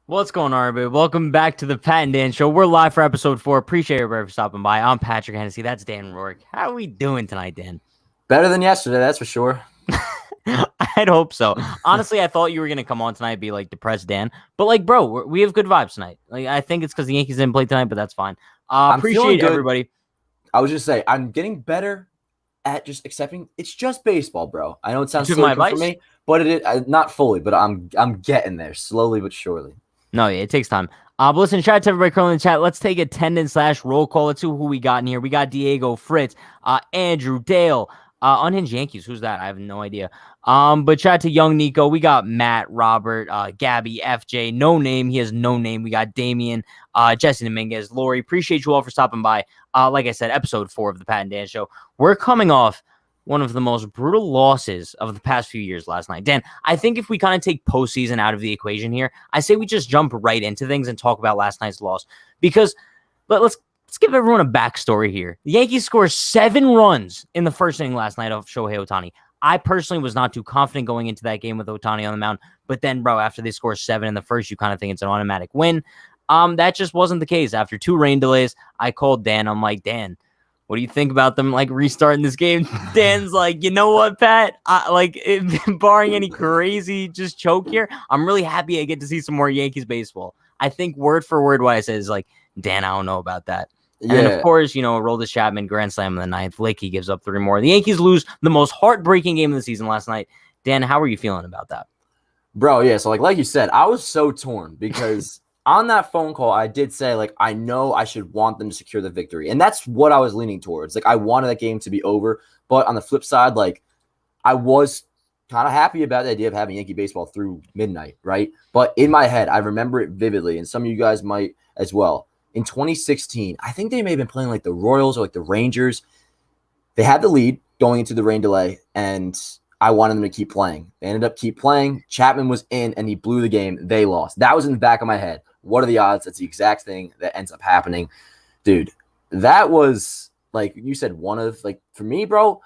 What's going on, everybody? Welcome back to the Pat and Dan Show. We're live for episode 4. Appreciate everybody for stopping by. I'm Patrick Hennessy. That's Dan Rourke. How are we doing tonight, Dan? Better than yesterday, that's for sure. I'd hope so. Honestly, I thought you were going to come on tonight and be like depressed, Dan. But like, bro, we have good vibes tonight. Like, I think it's because the Yankees didn't play tonight, but that's fine. I'm feeling Appreciate good. everybody. I was just saying, I'm getting better at just accepting it's just baseball, bro. I know it sounds You took my silly for advice? me, but it is not fully, but I'm getting there slowly but surely. No, yeah, it takes time. But listen, shout out to everybody currently in the chat. Let's take attendance / roll call. Let's see who we got in here. We got Diego, Fritz, Andrew, Dale, Unhinged Yankees. Who's that? I have no idea. But shout out to Young Nico. We got Matt, Robert, Gabby, FJ, No Name. He has no name. We got Damien, Jesse Dominguez, Lori. Appreciate you all for stopping by. Like I said, episode 4 of the Pat and Dan Show. We're coming off one of the most brutal losses of the past few years last night. Dan, I think if we kind of take postseason out of the equation here, I say we just jump right into things and talk about last night's loss. Because let's give everyone a backstory here. The Yankees scored 7 runs in the first inning last night of Shohei Ohtani. I personally was not too confident going into that game with Ohtani on the mound. But then, bro, after they score 7 in the first, you kind of think it's an automatic win. That just wasn't the case. After 2 rain delays, I called Dan. I'm like, Dan, what do you think about them like restarting this game? Dan's like, you know what, Pat? Barring any crazy just choke here, I'm really happy I get to see some more Yankees baseball. I think word for word what I said is like, Dan, I don't know about that. And then, of course, Aroldis Chapman, grand slam in the 9th. Lakey gives up 3 more. The Yankees lose the most heartbreaking game of the season last night. Dan, how are you feeling about that? Bro, yeah, so like you said, I was so torn because on that phone call, I did say, like, I know I should want them to secure the victory. And that's what I was leaning towards. Like, I wanted that game to be over. But on the flip side, like, I was kind of happy about the idea of having Yankee baseball through midnight, right? But in my head, I remember it vividly, and some of you guys might as well. In 2016, I think they may have been playing like the Royals or like the Rangers. They had the lead going into the rain delay, and I wanted them to keep playing. They ended up keep playing. Chapman was in, and he blew the game. They lost. That was in the back of my head. What are the odds? That's the exact thing that ends up happening. Dude, that was, like you said, one of, like, for me, bro,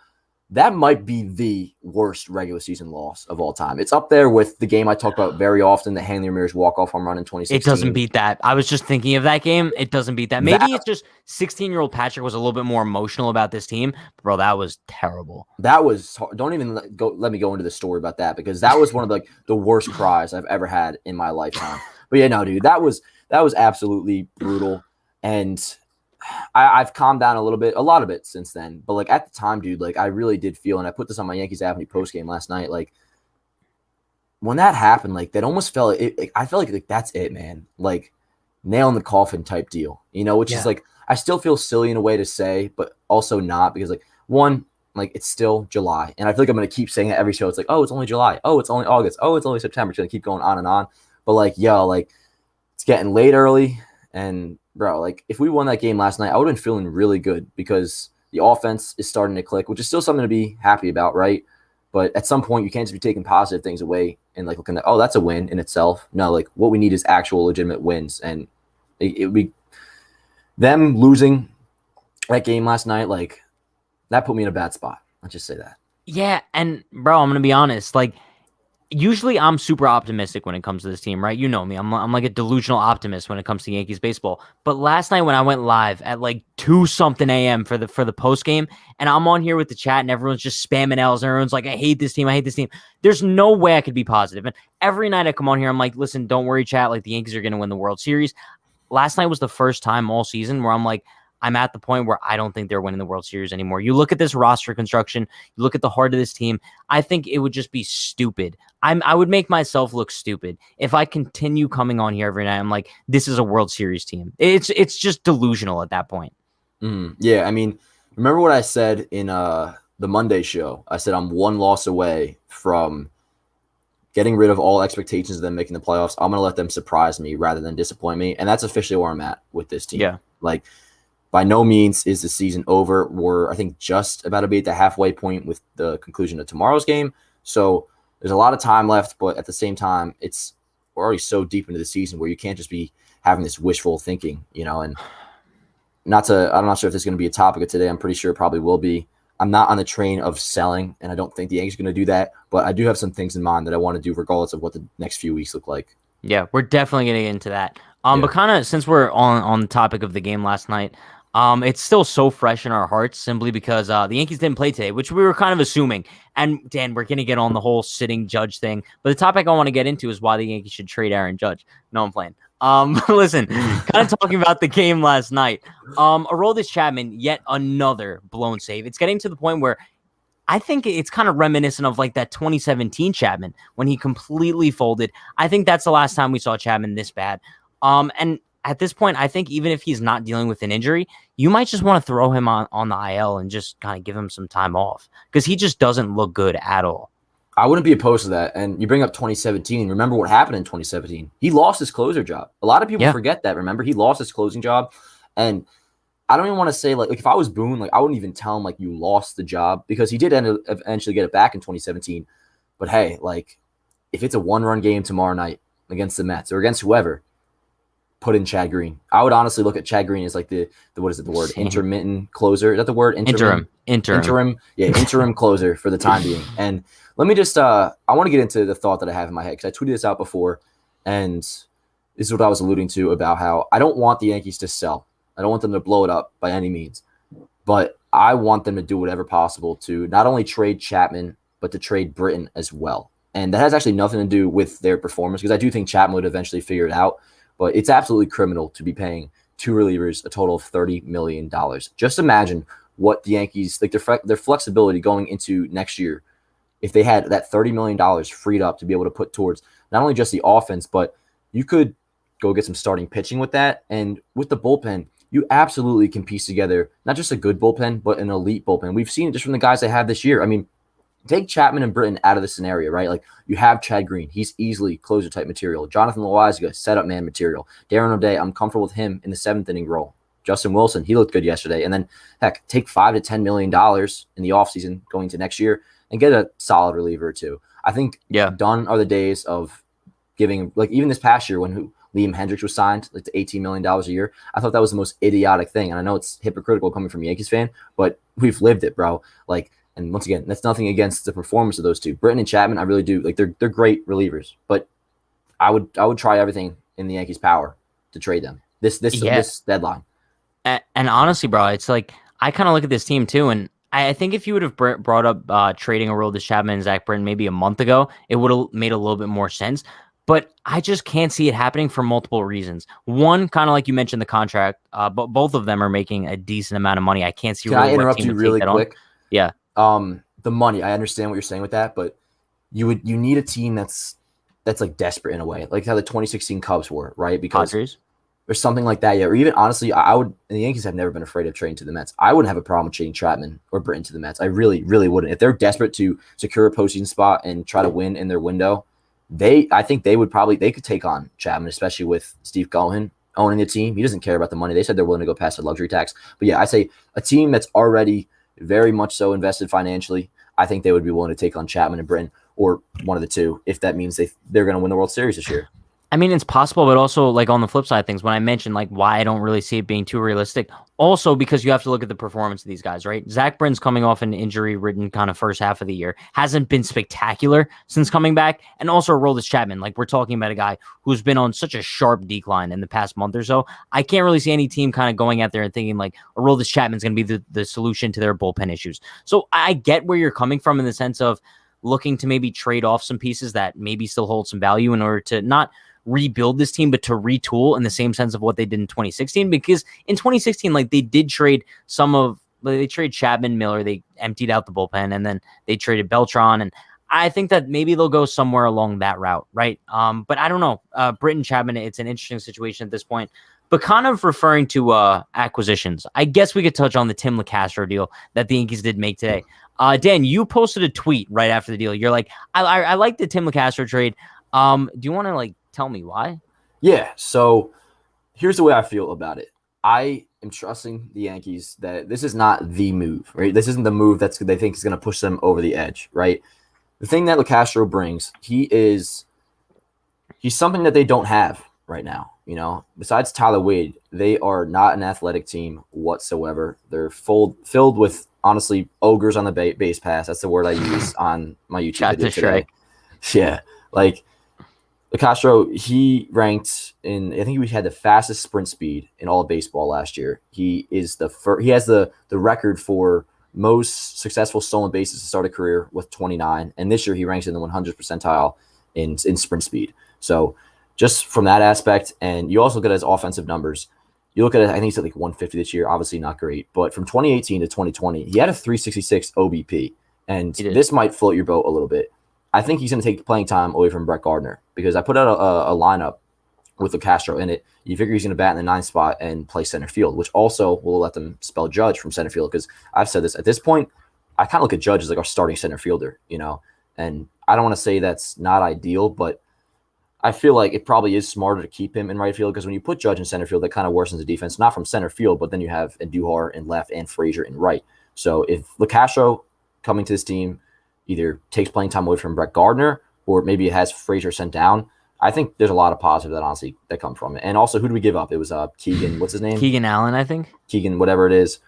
that might be the worst regular season loss of all time. It's up there with the game I talk about very often, the Hanley Ramirez walk-off home run in 2016. It doesn't beat that. I was just thinking of that game. It doesn't beat that. Maybe it's just 16-year-old Patrick was a little bit more emotional about this team. Bro, that was terrible. That was – don't even let me go into the story about that, because that was one of the worst cries I've ever had in my lifetime. But yeah, no, dude, that was absolutely brutal. And I've calmed down a lot of it since then. But like at the time, dude, like I really did feel, and I put this on my Yankees Avenue post game last night. Like when that happened, like that almost felt I felt like that's it, man. Like nail in the coffin type deal, which is like I still feel silly in a way to say, but also not, because like one, like it's still July, and I feel like I'm gonna keep saying it every show. It's like, oh, it's only July. Oh, it's only August. Oh, it's only September. It's gonna keep going on and on. But like, yo, like it's getting late early, and bro, like if we won that game last night, I would have been feeling really good because the offense is starting to click, which is still something to be happy about, right? But at some point, you can't just be taking positive things away and like looking at, oh, that's a win in itself. No, like what we need is actual legitimate wins, and it would be them losing that game last night. Like that put me in a bad spot. Let's just say that. Yeah, and bro, I'm gonna be honest, like. Usually I'm super optimistic when it comes to this team, right? You know me. I'm like a delusional optimist when it comes to Yankees baseball. But last night when I went live at like 2-something a.m. for the post game, and I'm on here with the chat and everyone's just spamming L's and everyone's like, I hate this team. There's no way I could be positive. And every night I come on here, I'm like, listen, don't worry, chat. Like the Yankees are going to win the World Series. Last night was the first time all season where I'm like, I'm at the point where I don't think they're winning the World Series anymore. You look at this roster construction, you look at the heart of this team, I think it would just be stupid. I would make myself look stupid if I continue coming on here every night. I'm like, this is a World Series team. It's just delusional at that point. Yeah, I mean, remember what I said in the Monday show? I said I'm one loss away from getting rid of all expectations of them making the playoffs. I'm going to let them surprise me rather than disappoint me, and that's officially where I'm at with this team. Yeah. Like, by no means is the season over. We're, I think, just about to be at the halfway point with the conclusion of tomorrow's game. So there's a lot of time left, but at the same time, we're already so deep into the season where you can't just be having this wishful thinking, and I'm not sure if this is going to be a topic of today. I'm pretty sure it probably will be. I'm not on the train of selling, and I don't think the Yankees are going to do that, but I do have some things in mind that I want to do regardless of what the next few weeks look like. Yeah, we're definitely gonna get into that. Yeah. But kind of since we're on the topic of the game last night, it's still so fresh in our hearts simply because the Yankees didn't play today, which we were kind of assuming. And Dan, we're gonna get on the whole sitting Judge thing, but the topic I want to get into is why the Yankees should trade Aaron Judge. No, I'm playing. Listen, kind of talking about the game last night. Aroldis Chapman, yet another blown save. It's getting to the point where I think it's kind of reminiscent of like that 2017 Chapman when he completely folded. I think that's the last time we saw Chapman this bad. And at this point, I think even if he's not dealing with an injury, you might just want to throw him on the IL and just kind of give him some time off because he just doesn't look good at all. I wouldn't be opposed to that. And you bring up 2017. Remember what happened in 2017? He lost his closer job. A lot of people forget that. Remember, he lost his closing job. And I don't even want to say like if I was Boone, like I wouldn't even tell him like you lost the job because he did eventually get it back in 2017. But hey, like if it's a 1-run game tomorrow night against the Mets or against whoever, put in Chad Green. I would honestly look at Chad Green as like the what is it, the word? Same. Intermittent closer. Is that the word? Interim. Yeah, interim closer for the time being. And let me just I want to get into the thought that I have in my head because I tweeted this out before, and this is what I was alluding to about how I don't want the Yankees to sell. I don't want them to blow it up by any means, but I want them to do whatever possible to not only trade Chapman, but to trade Britton as well. And that has actually nothing to do with their performance because I do think Chapman would eventually figure it out, but it's absolutely criminal to be paying two relievers a total of $30 million. Just imagine what the Yankees, like their flexibility going into next year, if they had that $30 million freed up to be able to put towards not only just the offense, but you could go get some starting pitching with that. And with the bullpen, you absolutely can piece together not just a good bullpen, but an elite bullpen. We've seen it just from the guys they have this year. I mean, take Chapman and Britton out of the scenario, right? Like you have Chad Green. He's easily closer type material. Jonathan Loaizaga, setup man material. Darren O'Day, I'm comfortable with him in the 7th inning role. Justin Wilson, he looked good yesterday. And then, heck, take $5 to $10 million in the offseason going to next year and get a solid reliever or two. I think done are the days of giving, like even this past year when Liam Hendricks was signed like to $18 million a year. I thought that was the most idiotic thing. And I know it's hypocritical coming from a Yankees fan, but we've lived it, bro. Like, and once again, that's nothing against the performance of those two. Britton and Chapman, I really do. Like they're great relievers, but I would try everything in the Yankees' power to trade them this deadline. And honestly, bro, it's like I kind of look at this team too, and I think if you would have brought up trading Aroldis Chapman and Zach Britton maybe a month ago, it would have made a little bit more sense. But I just can't see it happening for multiple reasons. One, kind of like you mentioned, the contract, but both of them are making a decent amount of money. I can't see. Can I interrupt you really quick? Yeah. The money. I understand what you're saying with that, but you need a team that's like desperate in a way, like how the 2016 Cubs were, right? Because Padres. Or something like that, yeah. Or even honestly, I would. And the Yankees have never been afraid of trading to the Mets. I wouldn't have a problem with trading Chapman or Britton to the Mets. I really, really wouldn't. If they're desperate to secure a postseason spot and try to win in their window, I think they could take on Chapman, especially with Steve Cohen owning the team. He doesn't care about the money. They said they're willing to go past the luxury tax. But yeah, I say a team that's already very much so invested financially, I think they would be willing to take on Chapman and Britton or one of the two if that means they're going to win the World Series this year. I mean, it's possible, but also like on the flip side of things, when I mentioned like why I don't really see it being too realistic, also because you have to look at the performance of these guys, right? Zach Britton's coming off an injury-ridden kind of first half of the year, hasn't been spectacular since coming back, and also Aroldis Chapman. Like we're talking about a guy who's been on such a sharp decline in the past month or so. I can't really see any team kind of going out there and thinking like Aroldis Chapman's going to be the solution to their bullpen issues. So I get where you're coming from in the sense of looking to maybe trade off some pieces that maybe still hold some value in order to not rebuild this team, but to retool in the same sense of what they did in 2016. Because in 2016, like they trade Chapman, Miller, they emptied out the bullpen, and then they traded Beltran. And I think that maybe they'll go somewhere along that route, right? But I don't know. Britton Chapman, it's an interesting situation at this point. But kind of referring to acquisitions, I guess we could touch on the Tim Locastro deal that the Yankees did make today. Dan, you posted a tweet right after the deal. You're like, I like the Tim Locastro trade. Do you want to like tell me why? Yeah. So here's the way I feel about it. I am trusting the Yankees that this is not the move, right? This isn't the move they think is going to push them over the edge, right? The thing that Locastro brings, he's something that they don't have right now. You know, besides Tyler Wade, they are not an athletic team whatsoever. They're filled with, honestly, ogres on the base pass. That's the word I use on my YouTube video today. Yeah, like Locastro, he ranked in. I think he had the fastest sprint speed in all of baseball last year. He is the first. He has the record for most successful stolen bases to start a career with 29, and this year he ranks in the 100th percentile in sprint speed. So just from that aspect, and you also look at his offensive numbers. You look at it, I think he's at like 150 this year, obviously not great, but from 2018 to 2020, he had a 366 OBP, and this might float your boat a little bit. I think he's going to take the playing time away from Brett Gardner because I put out a lineup with Locastro in it. You figure he's going to bat in the 9th spot and play center field, which also will let them spell Judge from center field because I've said this. At this point, I kind of look at Judge as like our starting center fielder, and I don't want to say that's not ideal, but I feel like it probably is smarter to keep him in right field because when you put Judge in center field, that kind of worsens the defense, not from center field, but then you have Andujar in left and Frazier in right. So if Locastro coming to this team either takes playing time away from Brett Gardner or maybe it has Frazier sent down, I think there's a lot of positive that honestly that come from it. And also, who do we give up? It was Keegan. What's his name? Keegan Allen, I think. Keegan, whatever it is.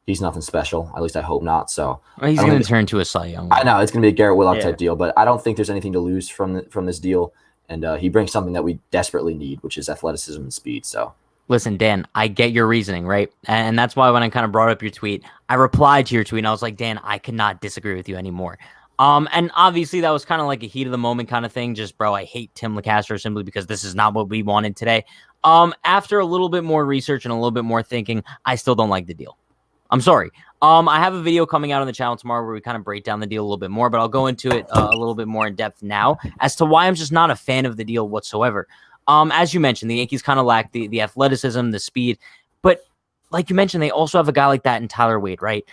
He's nothing special. At least I hope not. So he's going to turn to a Cy Young. I know it's going to be a Gerrit Whitlock type deal, but I don't think there's anything to lose from this deal. And he brings something that we desperately need, which is athleticism and speed. So, listen, Dan, I get your reasoning, right? And that's why when I kind of brought up your tweet, I replied to your tweet, and I was like, Dan, I cannot disagree with you anymore. And obviously that was kind of like a heat of the moment kind of thing. Just, bro, I hate Tim Locastro simply because this is not what we wanted today. After a little bit more research and a little bit more thinking, I still don't like the deal. I'm sorry. I have a video coming out on the channel tomorrow where we kind of break down the deal a little bit more, but I'll go into it a little bit more in depth now as to why I'm just not a fan of the deal whatsoever. As you mentioned, the Yankees kind of lack the athleticism, the speed, but like you mentioned, they also have a guy like that in Tyler Wade, right?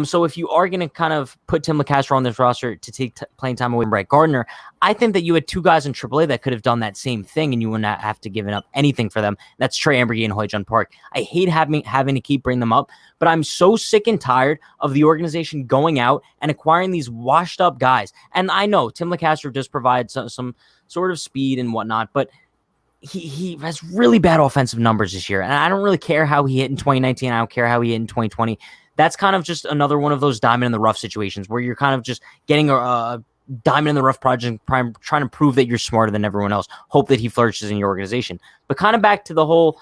So if you are going to kind of put Tim Locastro on this roster to take playing time away from Brett Gardner, I think that you had two guys in AAA that could have done that same thing, and you would not have to give up anything for them. That's Trey Ambergy and Hoyjun Park. I hate having to keep bringing them up, but I'm so sick and tired of the organization going out and acquiring these washed-up guys. And I know Tim Locastro does provide some sort of speed and whatnot, but he has really bad offensive numbers this year, and I don't really care how he hit in 2019. I don't care how he hit in 2020. That's kind of just another one of those diamond in the rough situations where you're kind of just getting a diamond in the rough project, trying to prove that you're smarter than everyone else. Hope that he flourishes in your organization. But kind of back to the whole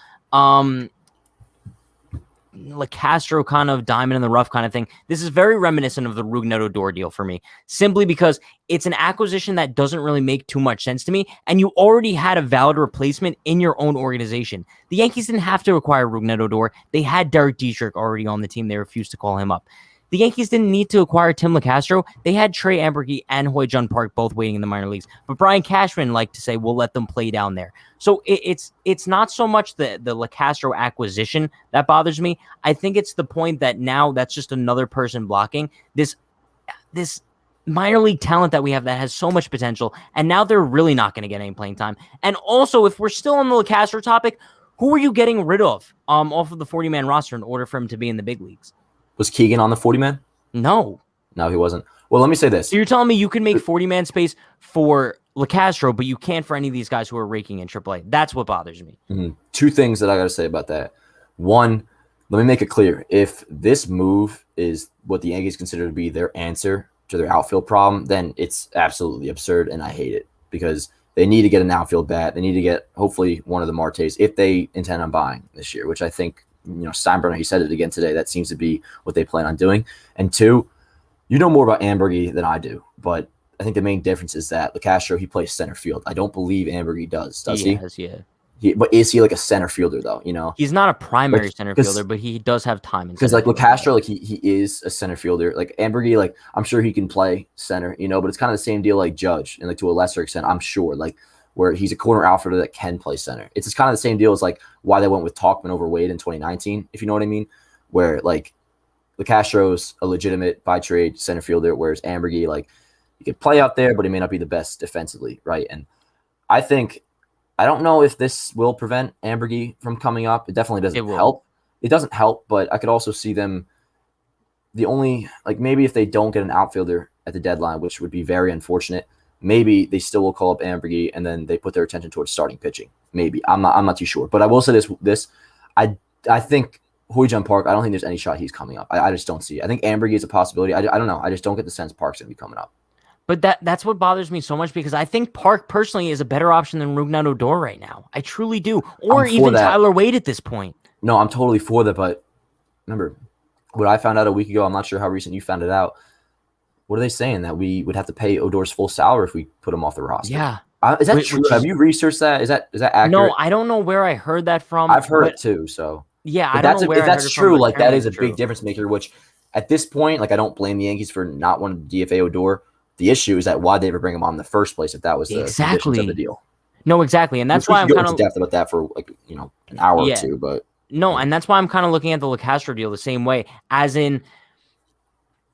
Locastro kind of diamond in the rough kind of thing. This is very reminiscent of the Rougned Odor deal for me, simply because it's an acquisition that doesn't really make too much sense to me, and you already had a valid replacement in your own organization. The Yankees didn't have to acquire Rougned Odor. They had Derek Dietrich already on the team. They refused to call him up. The Yankees didn't need to acquire Tim Locastro. They had Trey Ambergy and Hoyjun Park both waiting in the minor leagues. But Brian Cashman liked to say, we'll let them play down there. So it's not so much the Locastro acquisition that bothers me. I think it's the point that now that's just another person blocking this minor league talent that we have that has so much potential. And now they're really not going to get any playing time. And also, if we're still on the Locastro topic, who are you getting rid of off of the 40-man roster in order for him to be in the big leagues? Was Keegan on the 40-man? No, he wasn't. Well, let me say this. So you're telling me you can make 40-man space for Locastro, but you can't for any of these guys who are raking in AAA. That's what bothers me. Mm-hmm. Two things that I got to say about that. One, let me make it clear. If this move is what the Yankees consider to be their answer to their outfield problem, then it's absolutely absurd, and I hate it because they need to get an outfield bat. They need to get, hopefully, one of the Martes if they intend on buying this year, which I think Steinbrenner, he said it again today. That seems to be what they plan on doing. And two, you know more about Ambergy than I do, but I think the main difference is that Locastro, he plays center field. I don't believe Ambergy does he? Yes, yeah. But is he like a center fielder though? He's not a primary center fielder, but he does have time. Because like Locastro, like he is a center fielder. Like Ambergy, like I'm sure he can play center, but it's kind of the same deal like Judge, and like to a lesser extent, I'm sure like where he's a corner outfielder that can play center. It's just kind of the same deal as like why they went with Tauchman over Wade in 2019, if you know what I mean. Where like Locastro's a legitimate by trade center fielder, whereas Ambergy, like he could play out there, but he may not be the best defensively, right? And I don't know if this will prevent Ambergy from coming up. It definitely doesn't help. It doesn't help, but I could also see them maybe if they don't get an outfielder at the deadline, which would be very unfortunate, maybe they still will call up Ambergy and then they put their attention towards starting pitching. Maybe. I'm not too sure. But I will say this. I think Hoyjun Park, I don't think there's any shot he's coming up. I just don't see it. I think Ambergy is a possibility. I don't know. I just don't get the sense Park's going to be coming up. But that's what bothers me so much because I think Park personally is a better option than Rougned Odor right now. I truly do. Or even Tyler Wade at this point. No, I'm totally for that. But remember, what I found out a week ago, I'm not sure how recent you found it out. What are they saying? That we would have to pay Odor's full salary if we put him off the roster? Yeah. Is that true? Have you researched that? Is that accurate? No, I don't know where I heard that from. I've heard it too. So yeah, I don't know where if that's true. From, like that is a big difference maker. Which at this point, like I don't blame the Yankees for not wanting to DFA Odor. The issue is that why they ever bring him on in the first place if that was the conditions of the deal. No, exactly, and that's why I'm kind of depth about that for like an hour or two. But no, and that's why I'm kind of looking at the Locastro deal the same way. As in,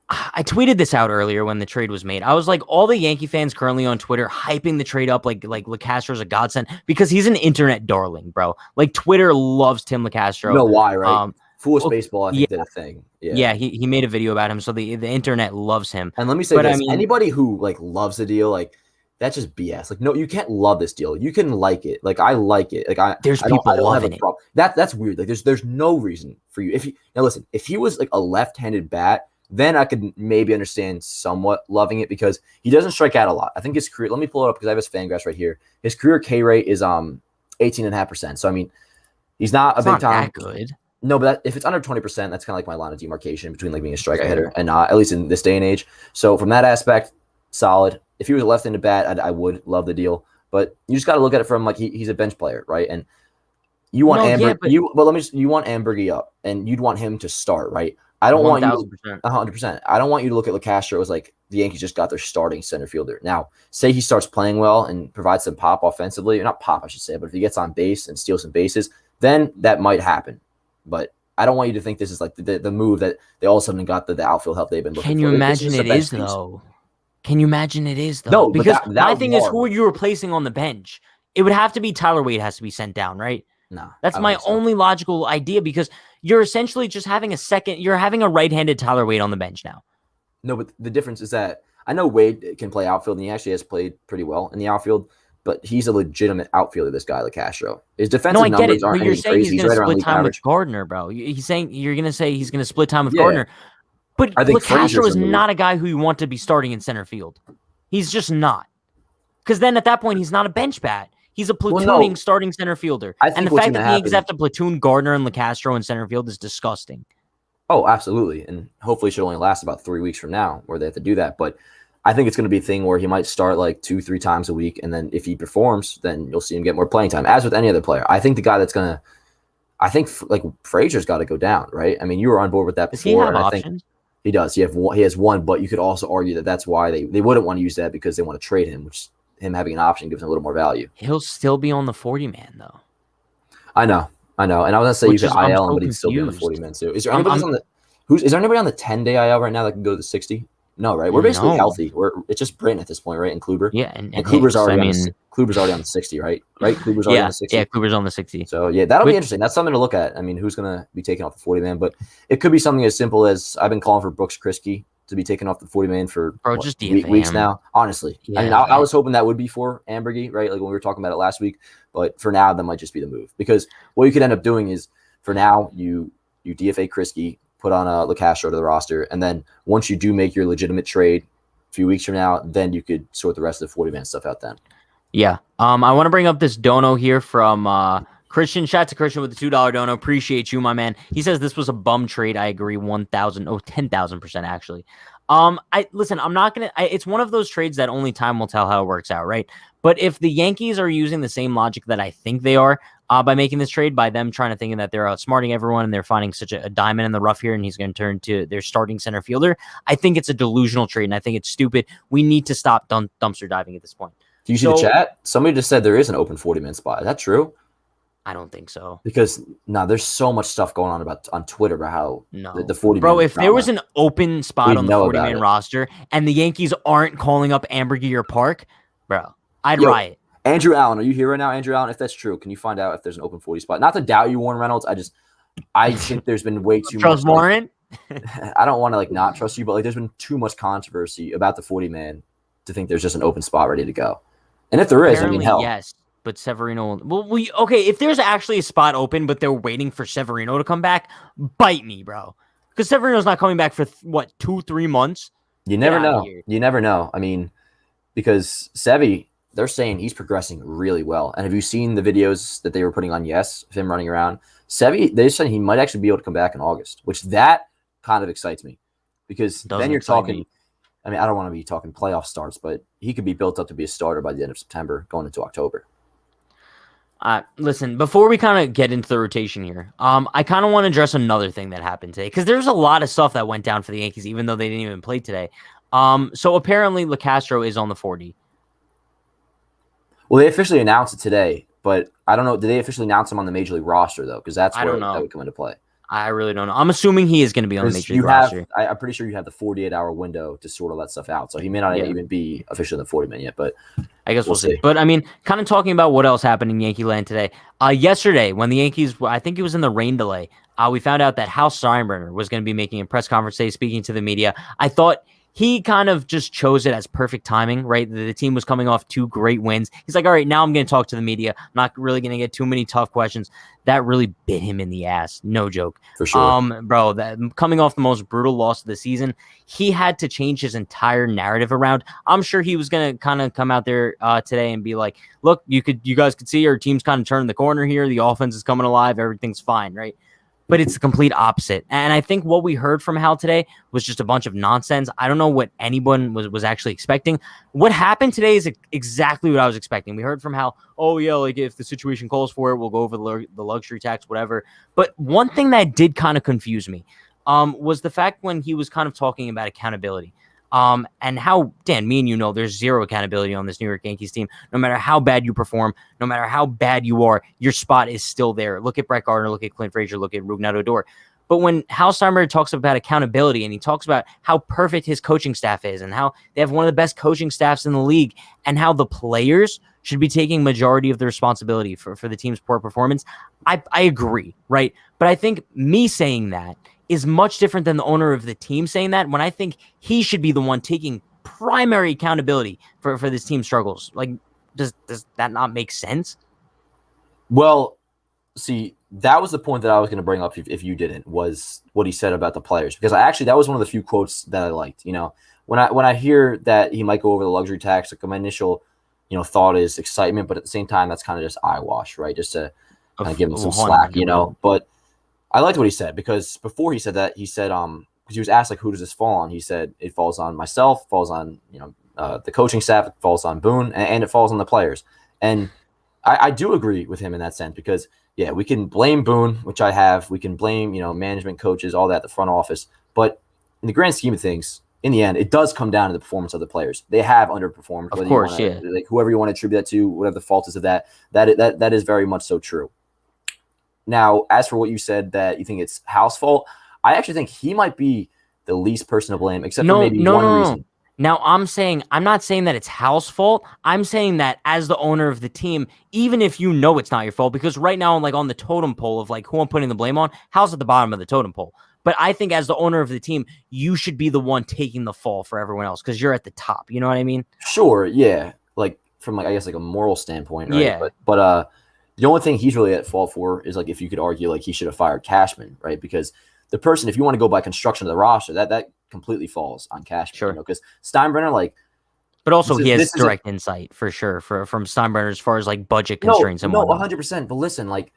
I tweeted this out earlier when the trade was made. I was like, all the Yankee fans currently on Twitter hyping the trade up like Locastro's a godsend because he's an internet darling, bro. Like Twitter loves Tim Locastro. You know why, right? Foolish Baseball, I think, did a thing. Yeah, he made a video about him, so the internet loves him. And let me say this: anybody who like loves the deal, like that's just BS. Like, no, you can't love this deal. You can like it. Like, I like it. Like, I don't have a problem. That's weird. Like, there's no reason for you. Now listen, if he was like a left-handed bat, then I could maybe understand somewhat loving it because he doesn't strike out a lot. I think his career. Let me pull it up because I have his Fangraphs right here. His career K rate is 18.5%. So I mean, he's not a big time. That good. No, but if it's under 20%, that's kind of like my line of demarcation between like being a strikeout hitter and not, at least in this day and age. So from that aspect, solid. If he was a left-handed bat, I would love the deal. But you just got to look at it from like he's a bench player, right? And you want you want Ambergy up, and you'd want him to start, right? I don't 1, want you 100%. I don't want you to look at Locastro as like the Yankees just got their starting center fielder. Now, say he starts playing well and provides some pop offensively, not pop, I should say, but if he gets on base and steals some bases, then that might happen. But I don't want you to think this is like the move that they all of a sudden got the outfield help they've been looking for. Can you imagine it is, though? Can you imagine it is, though? No, because my thing is, who are you replacing on the bench? It would have to be Tyler Wade has to be sent down, right? No. That's my only logical idea because you're essentially just having you're having a right-handed Tyler Wade on the bench now. No, but the difference is that I know Wade can play outfield, and he actually has played pretty well in the outfield. But he's a legitimate outfielder, this guy, Locastro. His defensive numbers aren't anything crazy. He's right around league average. With Gardner, bro. He's saying you're going to say he's going to split time with Gardner. But Locastro is not a guy who you want to be starting in center field. He's just not. Because then at that point, he's not a bench bat. He's a platooning starting center fielder. And the fact that the Yankees have to platoon Gardner and Locastro in center field is disgusting. Oh, absolutely. And hopefully it should only last about 3 weeks from now where they have to do that. But I think it's going to be a thing where he might start like 2-3 times a week. And then if he performs, then you'll see him get more playing time, as with any other player. I think the guy that's going to – I think like Frazier's got to go down, right? I mean, you were on board with that before. Does he have and options? I think he does. He has one, but you could also argue that that's why they wouldn't want to use that because they want to trade him, which him having an option gives him a little more value. He'll still be on the 40-man, though. I know. And I was going to say you could IL him, but he'd still be on the 40-man too. Is there anybody on the 10-day IL right now that can go to the 60? No, right? We're basically healthy. It's just Britton at this point, right? And Kluber. Yeah, and Kluber's already on the 60, right? Kluber's already on the 60. Yeah, Kluber's on the 60. So yeah, that'll be interesting. That's something to look at. I mean, who's gonna be taken off the 40-man? But it could be something as simple as I've been calling for Brooks Kriske to be taken off the 40-man for just weeks now. Honestly, I mean, I was hoping that would be for Ambergy, right? Like when we were talking about it last week. But for now, that might just be the move because what you could end up doing is for now you DFA Kriske, put on a Locastro to the roster, and then once you do make your legitimate trade a few weeks from now, then you could sort the rest of the 40-man stuff out then. Yeah. I want to bring up this dono here from Christian. Shout out to Christian with the $2 dono. Appreciate you, my man. He says this was a bum trade. I agree 10,000% actually. Listen, I'm not going to, it's one of those trades that only time will tell how it works out, right? But if the Yankees are using the same logic that I think they are by making this trade, by them trying to think that they're outsmarting everyone and they're finding such a diamond in the rough here and he's going to turn to their starting center fielder, I think it's a delusional trade and I think it's stupid. We need to stop dumpster diving at this point. Do you see the chat? Somebody just said there is an open 40-man spot. Is that true? I don't think so. Because there's so much stuff going on Twitter about how the 40-man. Bro, if there was an open spot on the 40-man roster and the Yankees aren't calling up Ambergy or Park, bro, I'd riot. Andrew Allen, are you here right now? Andrew Allen, if that's true, can you find out if there's an open 40 spot? Not to doubt you, Warren Reynolds. I think there's been way too much. Trust Warren? I don't want to not trust you, but there's been too much controversy about the 40-man to think there's just an open spot ready to go. And if there is, apparently, hell. Yes, but Severino. Well, if there's actually a spot open, but they're waiting for Severino to come back, bite me, bro. Because Severino's not coming back for 2-3 months. You never know. You never know. I mean, because Sevy, they're saying he's progressing really well. And have you seen the videos that they were putting on Yes of him running around? Sevy, they're saying he might actually be able to come back in August, which that kind of excites me because Doesn't then you're excite talking. me. I mean, I don't want to be talking playoff starts, but he could be built up to be a starter by the end of September, going into October. Listen, before we kind of get into the rotation here, I kind of want to address another thing that happened today because there's a lot of stuff that went down for the Yankees, even though they didn't even play today. So apparently Locastro is on the 40. Well, they officially announced it today, but I don't know. Did they officially announce him on the Major League roster though? Because that's where that would come into play. I really don't know. I'm assuming he is going to be on the Major League roster. I'm pretty sure you have the 48-hour window to sort all that stuff out. So he may not even be officially in the 40-man yet, but I guess we'll see. But, I mean, kind of talking about what else happened in Yankee land today. Yesterday, when the Yankees, I think it was in the rain delay, we found out that Hal Steinbrenner was going to be making a press conference today, speaking to the media. I thought he kind of just chose it as perfect timing, right? The team was coming off 2 great wins. He's like, all right, now I'm going to talk to the media. I'm not really going to get too many tough questions. That really bit him in the ass. No joke. For sure. Bro, that coming off the most brutal loss of the season, he had to change his entire narrative around. I'm sure he was going to kind of come out there today and be like, look, you guys could see our team's kind of turning the corner here. The offense is coming alive. Everything's fine, right? But it's the complete opposite. And I think what we heard from Hal today was just a bunch of nonsense. I don't know what anyone was actually expecting. What happened today is exactly what I was expecting. We heard from Hal, oh, yeah, like if the situation calls for it, we'll go over the luxury tax, whatever. But one thing that did kind of confuse me was the fact when he was kind of talking about accountability. And how, Dan, me and you know there's zero accountability on this New York Yankees team. No matter how bad you perform, no matter how bad you are, your spot is still there. Look at Brett Gardner, look at Clint Frazier, look at Rougned Odor. But when Hal Steinbrenner talks about accountability and he talks about how perfect his coaching staff is and how they have one of the best coaching staffs in the league and how the players should be taking majority of the responsibility for the team's poor performance, I agree, right? But I think me saying that is much different than the owner of the team saying that, when I think he should be the one taking primary accountability for this team's struggles. Like, does that not make sense? Well, see, that was the point that I was going to bring up if you didn't, was what he said about the players. Because that was one of the few quotes that I liked. You know, when I hear that he might go over the luxury tax, like my initial, thought is excitement, but at the same time, that's kind of just eyewash, right? Just to kind of give him some slack, But I liked what he said, because before he said that, he said, because he was asked, like, who does this fall on? He said, it falls on myself, falls on, the coaching staff, it falls on Boone, and it falls on the players. And I do agree with him in that sense, because, yeah, we can blame Boone, which I have. We can blame, management, coaches, all that, the front office. But in the grand scheme of things, in the end, it does come down to the performance of the players. They have underperformed. Of course, yeah. Like, whoever you want to attribute that to, whatever the fault is of that is very much so true. Now, as for what you said that you think it's Hal's fault, I actually think he might be the least person to blame, except for maybe one reason. Now, I'm not saying that it's Hal's fault. I'm saying that as the owner of the team, even if you know it's not your fault, because right now, like on the totem pole of like who I'm putting the blame on, Hal's at the bottom of the totem pole. But I think as the owner of the team, you should be the one taking the fall for everyone else because you're at the top. You know what I mean? Sure, yeah. Like from I guess like a moral standpoint, right? Yeah. But the only thing he's really at fault for is, like, if you could argue, like, he should have fired Cashman, right? Because the person, if you want to go by construction of the roster, that completely falls on Cashman. Sure. Because Steinbrenner, like, but also he has direct insight for sure from Steinbrenner as far as like budget constraints and whatnot. 100%. But listen, like,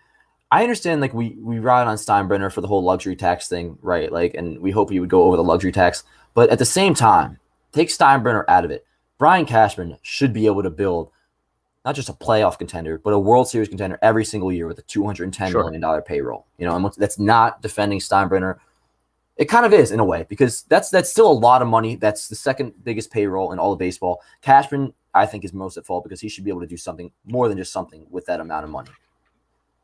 I understand, like, we ride on Steinbrenner for the whole luxury tax thing, right? Like, and we hope he would go over the luxury tax. But at the same time, take Steinbrenner out of it. Brian Cashman should be able to build not just a playoff contender, but a World Series contender every single year with a $210 million payroll. And that's not defending Steinbrenner. It kind of is in a way, because that's still a lot of money. That's the second biggest payroll in all of baseball. Cashman, I think, is most at fault because he should be able to do something more than just something with that amount of money.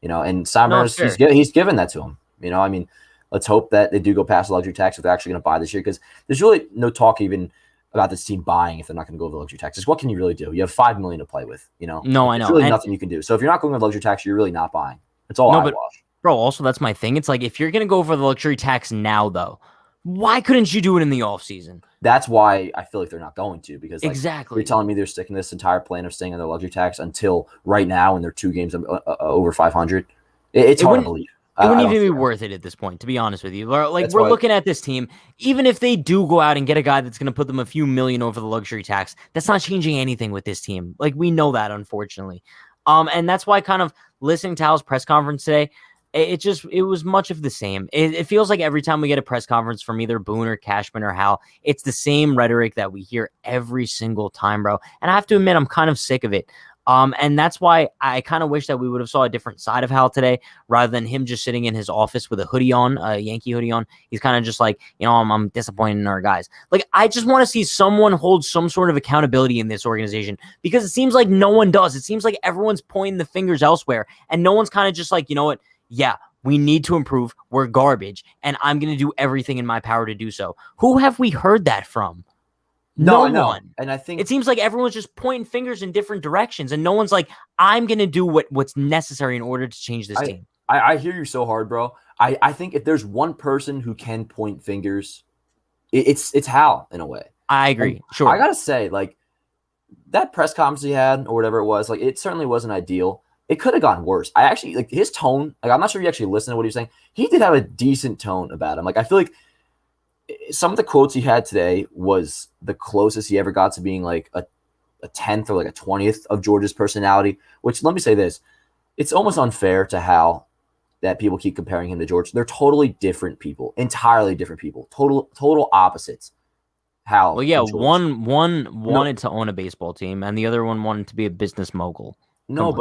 And Steinbrenner, he's given that to him. I mean, let's hope that they do go past the luxury tax if they're actually going to buy this year, because there's really no talk even about this team buying if they're not going to go with the luxury taxes. What can you really do? You have $5 million to play with. No, I know. There's really nothing you can do. So if you're not going with the luxury tax, you're really not buying. It's all eyewash. Bro, also that's my thing. It's like, if you're going to go for the luxury tax now, why couldn't you do it in the offseason? That's why I feel like they're not going to, because exactly, you're telling me they're sticking this entire plan of staying on their luxury tax until right now, and they're 2 games over 500. It's hard to believe. It wouldn't I even don't be see worth it at this point, to be honest with you. Like, That's we're why. looking at this team, even if they do go out and get a guy that's going to put them a few million over the luxury tax, that's not changing anything with this team. Like, we know that, unfortunately. And that's why kind of listening to Hal's press conference today, it was much of the same. It feels like every time we get a press conference from either Boone or Cashman or Hal, it's the same rhetoric that we hear every single time, bro. And I have to admit, I'm kind of sick of it. And that's why I kind of wish that we would have saw a different side of Hal today, rather than him just sitting in his office with a hoodie on, a Yankee hoodie on. He's kind of just like, I'm disappointed in our guys. Like, I just want to see someone hold some sort of accountability in this organization, because it seems like no one does. It seems like everyone's pointing the fingers elsewhere, and no one's kind of just like, you know what? Yeah, we need to improve. We're garbage, and I'm going to do everything in my power to do so. Who have we heard that from? No one. And I think it seems like everyone's just pointing fingers in different directions, and no one's like, I'm going to do what's necessary in order to change this team. I hear you so hard, bro. I think if there's one person who can point fingers, it's Hal in a way. I agree. And sure. I got to say, like, that press conference he had or whatever it was, like, it certainly wasn't ideal. It could have gone worse. I actually, like, his tone, like, I'm not sure you actually listened to what he was saying. He did have a decent tone about him. Like, I feel like some of the quotes he had today was the closest he ever got to being like a 10th or like a 20th of George's personality, which, let me say this, it's almost unfair to Hal that people keep comparing him to George. They're totally different people, entirely different people, total opposites. Hal. Well, yeah, one wanted to own a baseball team, and the other one wanted to be a business mogul. No,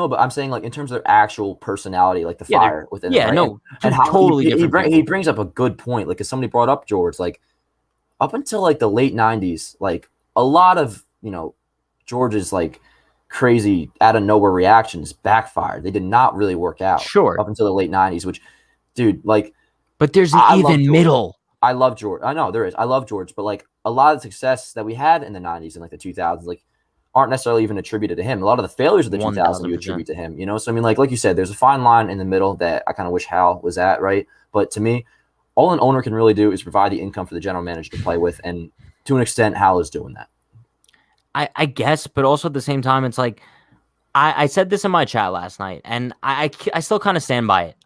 but I'm saying, like, in terms of their actual personality, like the fire within them, right? No, and how totally he brings up a good point. Like, as somebody brought up George, like, up until like the late 90s, like, a lot of, George's like crazy out of nowhere reactions backfired. They did not really work out. Sure. Up until the late 90s, which, dude, like, but there's an even middle. I love George. I know there is. I love George, but like a lot of the success that we had in the 90s and like the 2000s, like, aren't necessarily even attributed to him. A lot of the failures of the 2000s you attribute to him, So, I mean, like you said, there's a fine line in the middle that I kind of wish Hal was at, right? But to me, all an owner can really do is provide the income for the general manager to play with, and to an extent, Hal is doing that. I guess, but also at the same time, it's like, I said this in my chat last night, and I still kind of stand by it.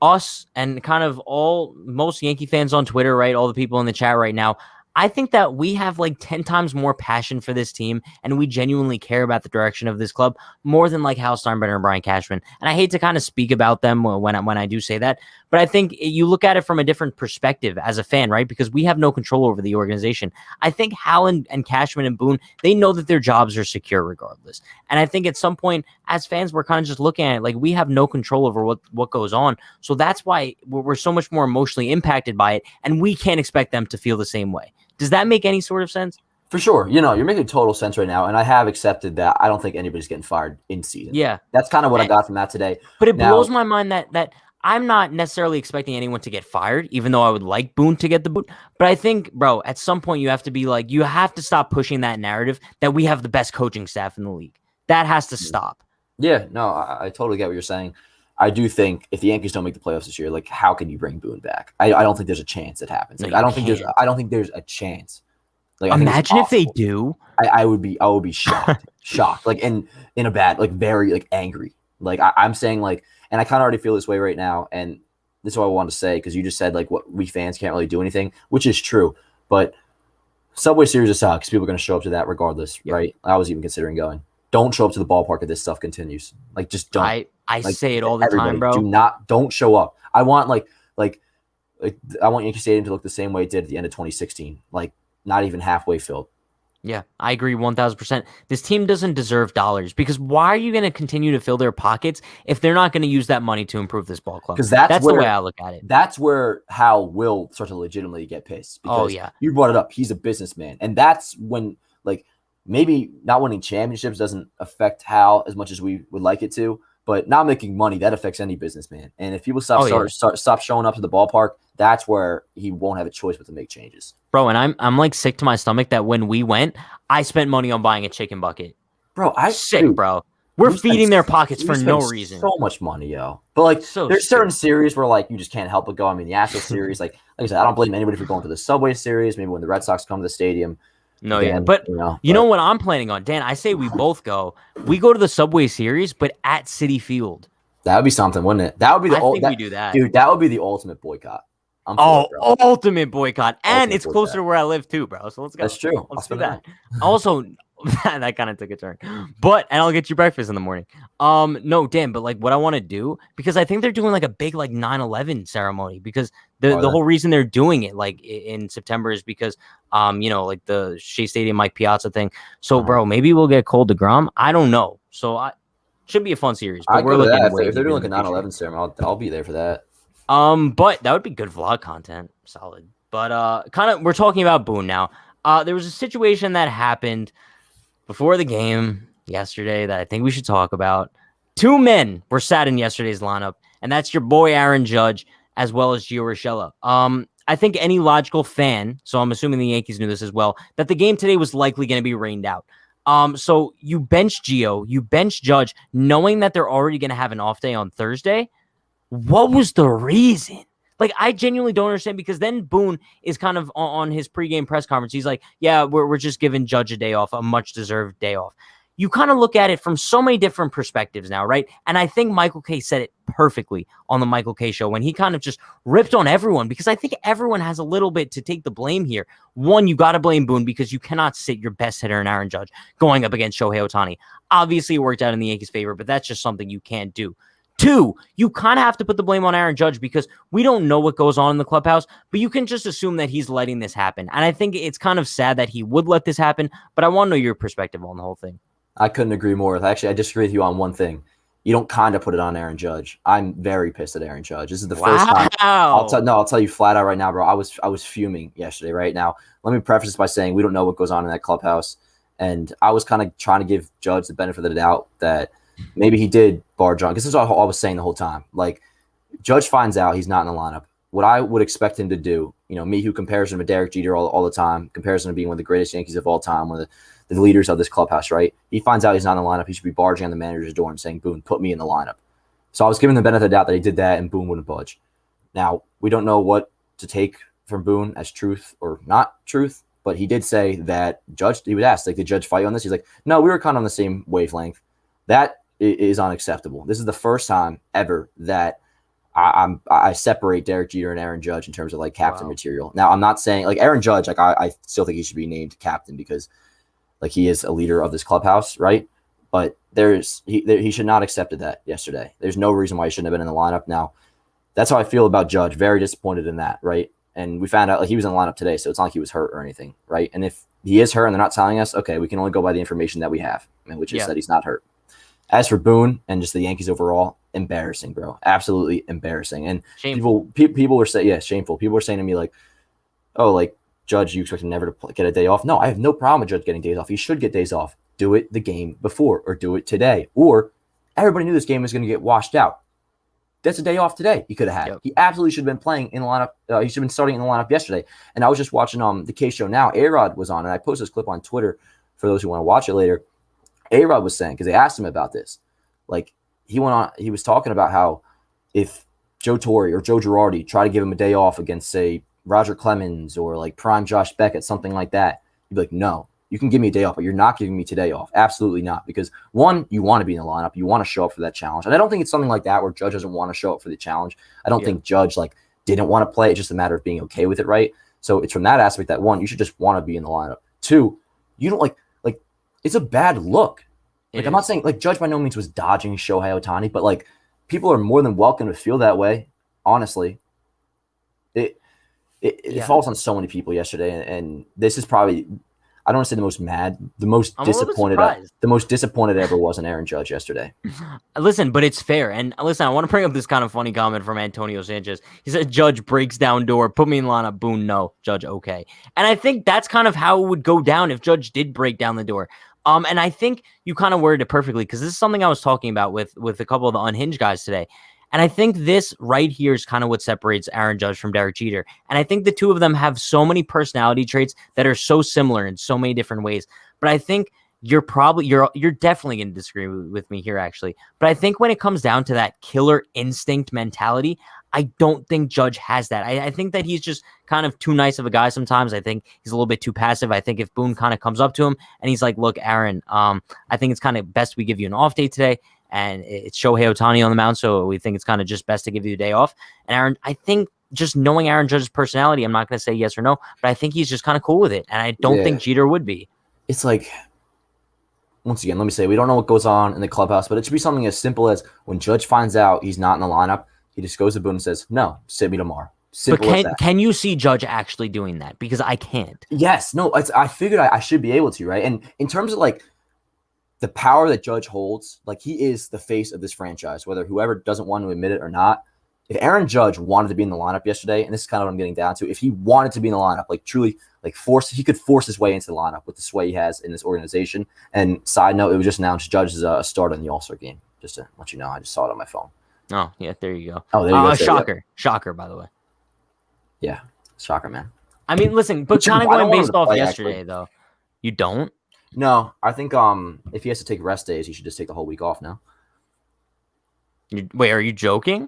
Us and kind of most Yankee fans on Twitter, right? All the people in the chat right now, I think that we have like 10 times more passion for this team, and we genuinely care about the direction of this club more than like Hal Steinbrenner and Brian Cashman. And I hate to kind of speak about them when I do say that, but I think you look at it from a different perspective as a fan, right? Because we have no control over the organization. I think Hal and Cashman and Boone, they know that their jobs are secure regardless. And I think at some point as fans, we're kind of just looking at it like we have no control over what goes on. So that's why we're so much more emotionally impacted by it, and we can't expect them to feel the same way. Does that make any sort of sense? For sure. You're making total sense right now, and I have accepted that I don't think anybody's getting fired in season. Yeah. That's kind of what I got from that today. But it blows my mind that I'm not necessarily expecting anyone to get fired, even though I would like Boone to get the boot. But I think, bro, at some point you have to be like, you have to stop pushing that narrative that we have the best coaching staff in the league. That has to stop. Yeah, no, I totally get what you're saying. I do think if the Yankees don't make the playoffs this year, like, how can you bring Boone back? I don't think there's a chance it happens. Like, I don't think there's a chance. Like, imagine if they do. I would be shocked, shocked, like, in a bad, like, very, like, angry. Like, I'm saying, like, and I kind of already feel this way right now, and this is what I wanted to say, because you just said, like, what we fans can't really do anything, which is true, but Subway Series aside, because people are going to show up to that regardless, right? I was even considering going. Don't show up to the ballpark if this stuff continues. Like, just don't. I say it all the time, bro. Don't show up. I want I want Yankee Stadium to look the same way it did at the end of 2016. Like, not even halfway filled. Yeah, I agree 1,000%. This team doesn't deserve dollars, because why are you going to continue to fill their pockets if they're not going to use that money to improve this ball club? Because that's the way I look at it. That's where Hal will start to legitimately get pissed. Because you brought it up. He's a businessman. And that's when, like, maybe not winning championships doesn't affect Hal as much as we would like it to, but not making money, that affects any businessman. And if people stop showing up to the ballpark, that's where he won't have a choice but to make changes. Bro, and I'm like sick to my stomach that when we went, I spent money on buying a chicken bucket. Bro, bro. We're feeding their pockets for no reason. So much money, yo. But like, there's certain series where like you just can't help but go. I mean, the Astros series, like I said, I don't blame anybody for going to the Subway Series. Maybe when the Red Sox come to the stadium. No, again, but you know what I'm planning on, Dan? I say we both go. We go to the Subway Series, but at Citi Field. That would be something, wouldn't it? That would be I think we do that. Dude, that would be the ultimate boycott. I'm for it, bro. Ultimate boycott. And Ultimate it's closer boycott. to where I live too, bro. So let's go. That's true. Let's do that. Also, that kind of took a turn. And I'll get you breakfast in the morning. No, Dan, but like what I want to do, because I think they're doing like a big like 9/11 ceremony, because the whole reason they're doing it like in September is because like the Shea Stadium Mike Piazza thing. So bro, maybe we'll get Cole DeGrom. I don't know. So should be a fun series. But we're looking if they're doing like a 9/11 ceremony, I'll be there for that. But that would be good vlog content. Solid. But we're talking about Boone now. There was a situation that happened before the game yesterday that I think we should talk about. 2 men were sat in yesterday's lineup, and that's your boy Aaron Judge as well as Gio Urshela. I think any logical fan, so I'm assuming the Yankees knew this as well, that the game today was likely going to be rained out. So you bench Gio, you bench Judge, knowing that they're already going to have an off day on Thursday. What was the reason? Like, I genuinely don't understand, because then Boone is kind of on his pregame press conference. He's like, yeah, we're just giving Judge a day off, a much-deserved day off. You kind of look at it from so many different perspectives now, right? And I think Michael Kay said it perfectly on the Michael Kay show when he kind of just ripped on everyone, because I think everyone has a little bit to take the blame here. One, you got to blame Boone, because you cannot sit your best hitter in Aaron Judge going up against Shohei Ohtani. Obviously, it worked out in the Yankees' favor, but that's just something you can't do. 2, you kind of have to put the blame on Aaron Judge, because we don't know what goes on in the clubhouse, but you can just assume that he's letting this happen. And I think it's kind of sad that he would let this happen, but I want to know your perspective on the whole thing. I couldn't agree more. Actually, I disagree with you on one thing. You don't kind of put it on Aaron Judge. I'm very pissed at Aaron Judge. This is the first time. I'll tell you flat out right now, bro. I was fuming yesterday. Right now, let me preface this by saying we don't know what goes on in that clubhouse, and I was kind of trying to give Judge the benefit of the doubt that maybe he did barge on, because this is what I was saying the whole time. Like, Judge finds out he's not in the lineup. What I would expect him to do, me who compares him to Derek Jeter all the time, compares him to being one of the greatest Yankees of all time, one of the leaders of this clubhouse, right? He finds out he's not in the lineup. He should be barging on the manager's door and saying, Boone, put me in the lineup. So I was giving the benefit of the doubt that he did that, and Boone wouldn't budge. Now, we don't know what to take from Boone as truth or not truth, but he did say that Judge, he was asked, like, did Judge fight on this? He's like, no, we were kind of on the same wavelength. That is unacceptable. This is the first time ever that I separate Derek Jeter and Aaron Judge in terms of like captain material. Now, I'm not saying like Aaron Judge, like I still think he should be named captain, because like he is a leader of this clubhouse, right? But he should not have accepted that yesterday. There's no reason why he shouldn't have been in the lineup. Now, that's how I feel about Judge. Very disappointed in that, right? And we found out like he was in the lineup today, so it's not like he was hurt or anything, right? And if he is hurt and they're not telling us, okay, we can only go by the information that we have, which is that he's not hurt. As for Boone and just the Yankees overall, embarrassing, bro. Absolutely embarrassing. And people were saying, shameful. People were saying to me like, oh, like, Judge, you expect him never to get a day off? No, I have no problem with Judge getting days off. He should get days off. Do it the game before, or do it today. Or everybody knew this game was going to get washed out. That's a day off today he could have had. Yep. He absolutely should have been playing in the lineup. He should have been starting in the lineup yesterday. And I was just watching the K show now. A-Rod was on, and I posted this clip on Twitter for those who want to watch it later. A-Rod was saying, because they asked him about this, like he was talking about how if Joe Torre or Joe Girardi try to give him a day off against, say, Roger Clemens or like prime Josh Beckett, something like that, he'd be like, no, you can give me a day off, but you're not giving me today off. Absolutely not. Because one, you want to be in the lineup. You want to show up for that challenge. And I don't think it's something like that where Judge doesn't want to show up for the challenge. I don't think Judge like didn't want to play. It's just a matter of being okay with it, right? So it's from that aspect that one, you should just want to be in the lineup. 2, you don't like it's a bad look. Like, I'm not saying like Judge by no means was dodging Shohei Ohtani, but like people are more than welcome to feel that way. Honestly, it falls on so many people yesterday, and this is probably, I don't want to say the most mad, the most disappointed I ever was in Aaron Judge yesterday. Listen, but it's fair. And listen, I want to bring up this kind of funny comment from Antonio Sanchez. He said, Judge breaks down door, put me in lineup, Boone, no. Judge, okay. And I think that's kind of how it would go down if Judge did break down the door. And I think you kind of worded it perfectly, because this is something I was talking about with a couple of the Unhinged guys today. And I think this right here is kind of what separates Aaron Judge from Derek Jeter. And I think the two of them have so many personality traits that are so similar in so many different ways. But I think you're definitely going to disagree with me here, actually. But I think when it comes down to that killer instinct mentality, I don't think Judge has that. I think that he's just kind of too nice of a guy sometimes. I think he's a little bit too passive. I think if Boone kind of comes up to him and he's like, look, Aaron, I think it's kind of best we give you an off day today. and it's Shohei Ohtani on the mound, so we think it's kind of just best to give you the day off. And Aaron, I think just knowing Aaron Judge's personality, I'm not going to say yes or no, but I think he's just kind of cool with it, and I don't think Jeter would be. It's like, once again, let me say, we don't know what goes on in the clubhouse, but it should be something as simple as when Judge finds out he's not in the lineup, he just goes to Boone and says, "No, sit me tomorrow." Simple as that. Can you see Judge actually doing that? Because I can't. Yes, no, I figured I should be able to, right? And in terms of like the power that Judge holds, like he is the face of this franchise, whether whoever doesn't want to admit it or not. If Aaron Judge wanted to be in the lineup yesterday, and this is kind of what I'm getting down to, if he wanted to be in the lineup, like truly, like he could force his way into the lineup with the sway he has in this organization. And side note, it was just announced Judge is a starter in the All-Star game. Just to let you know, I just saw it on my phone. Oh, yeah, there you go. Oh, there you go. Shocker. Shocker, by the way. Yeah, shocker, man. I mean, listen, but kind of going based off yesterday, though. You don't? No, I think if he has to take rest days, he should just take the whole week off now. Wait, are you joking?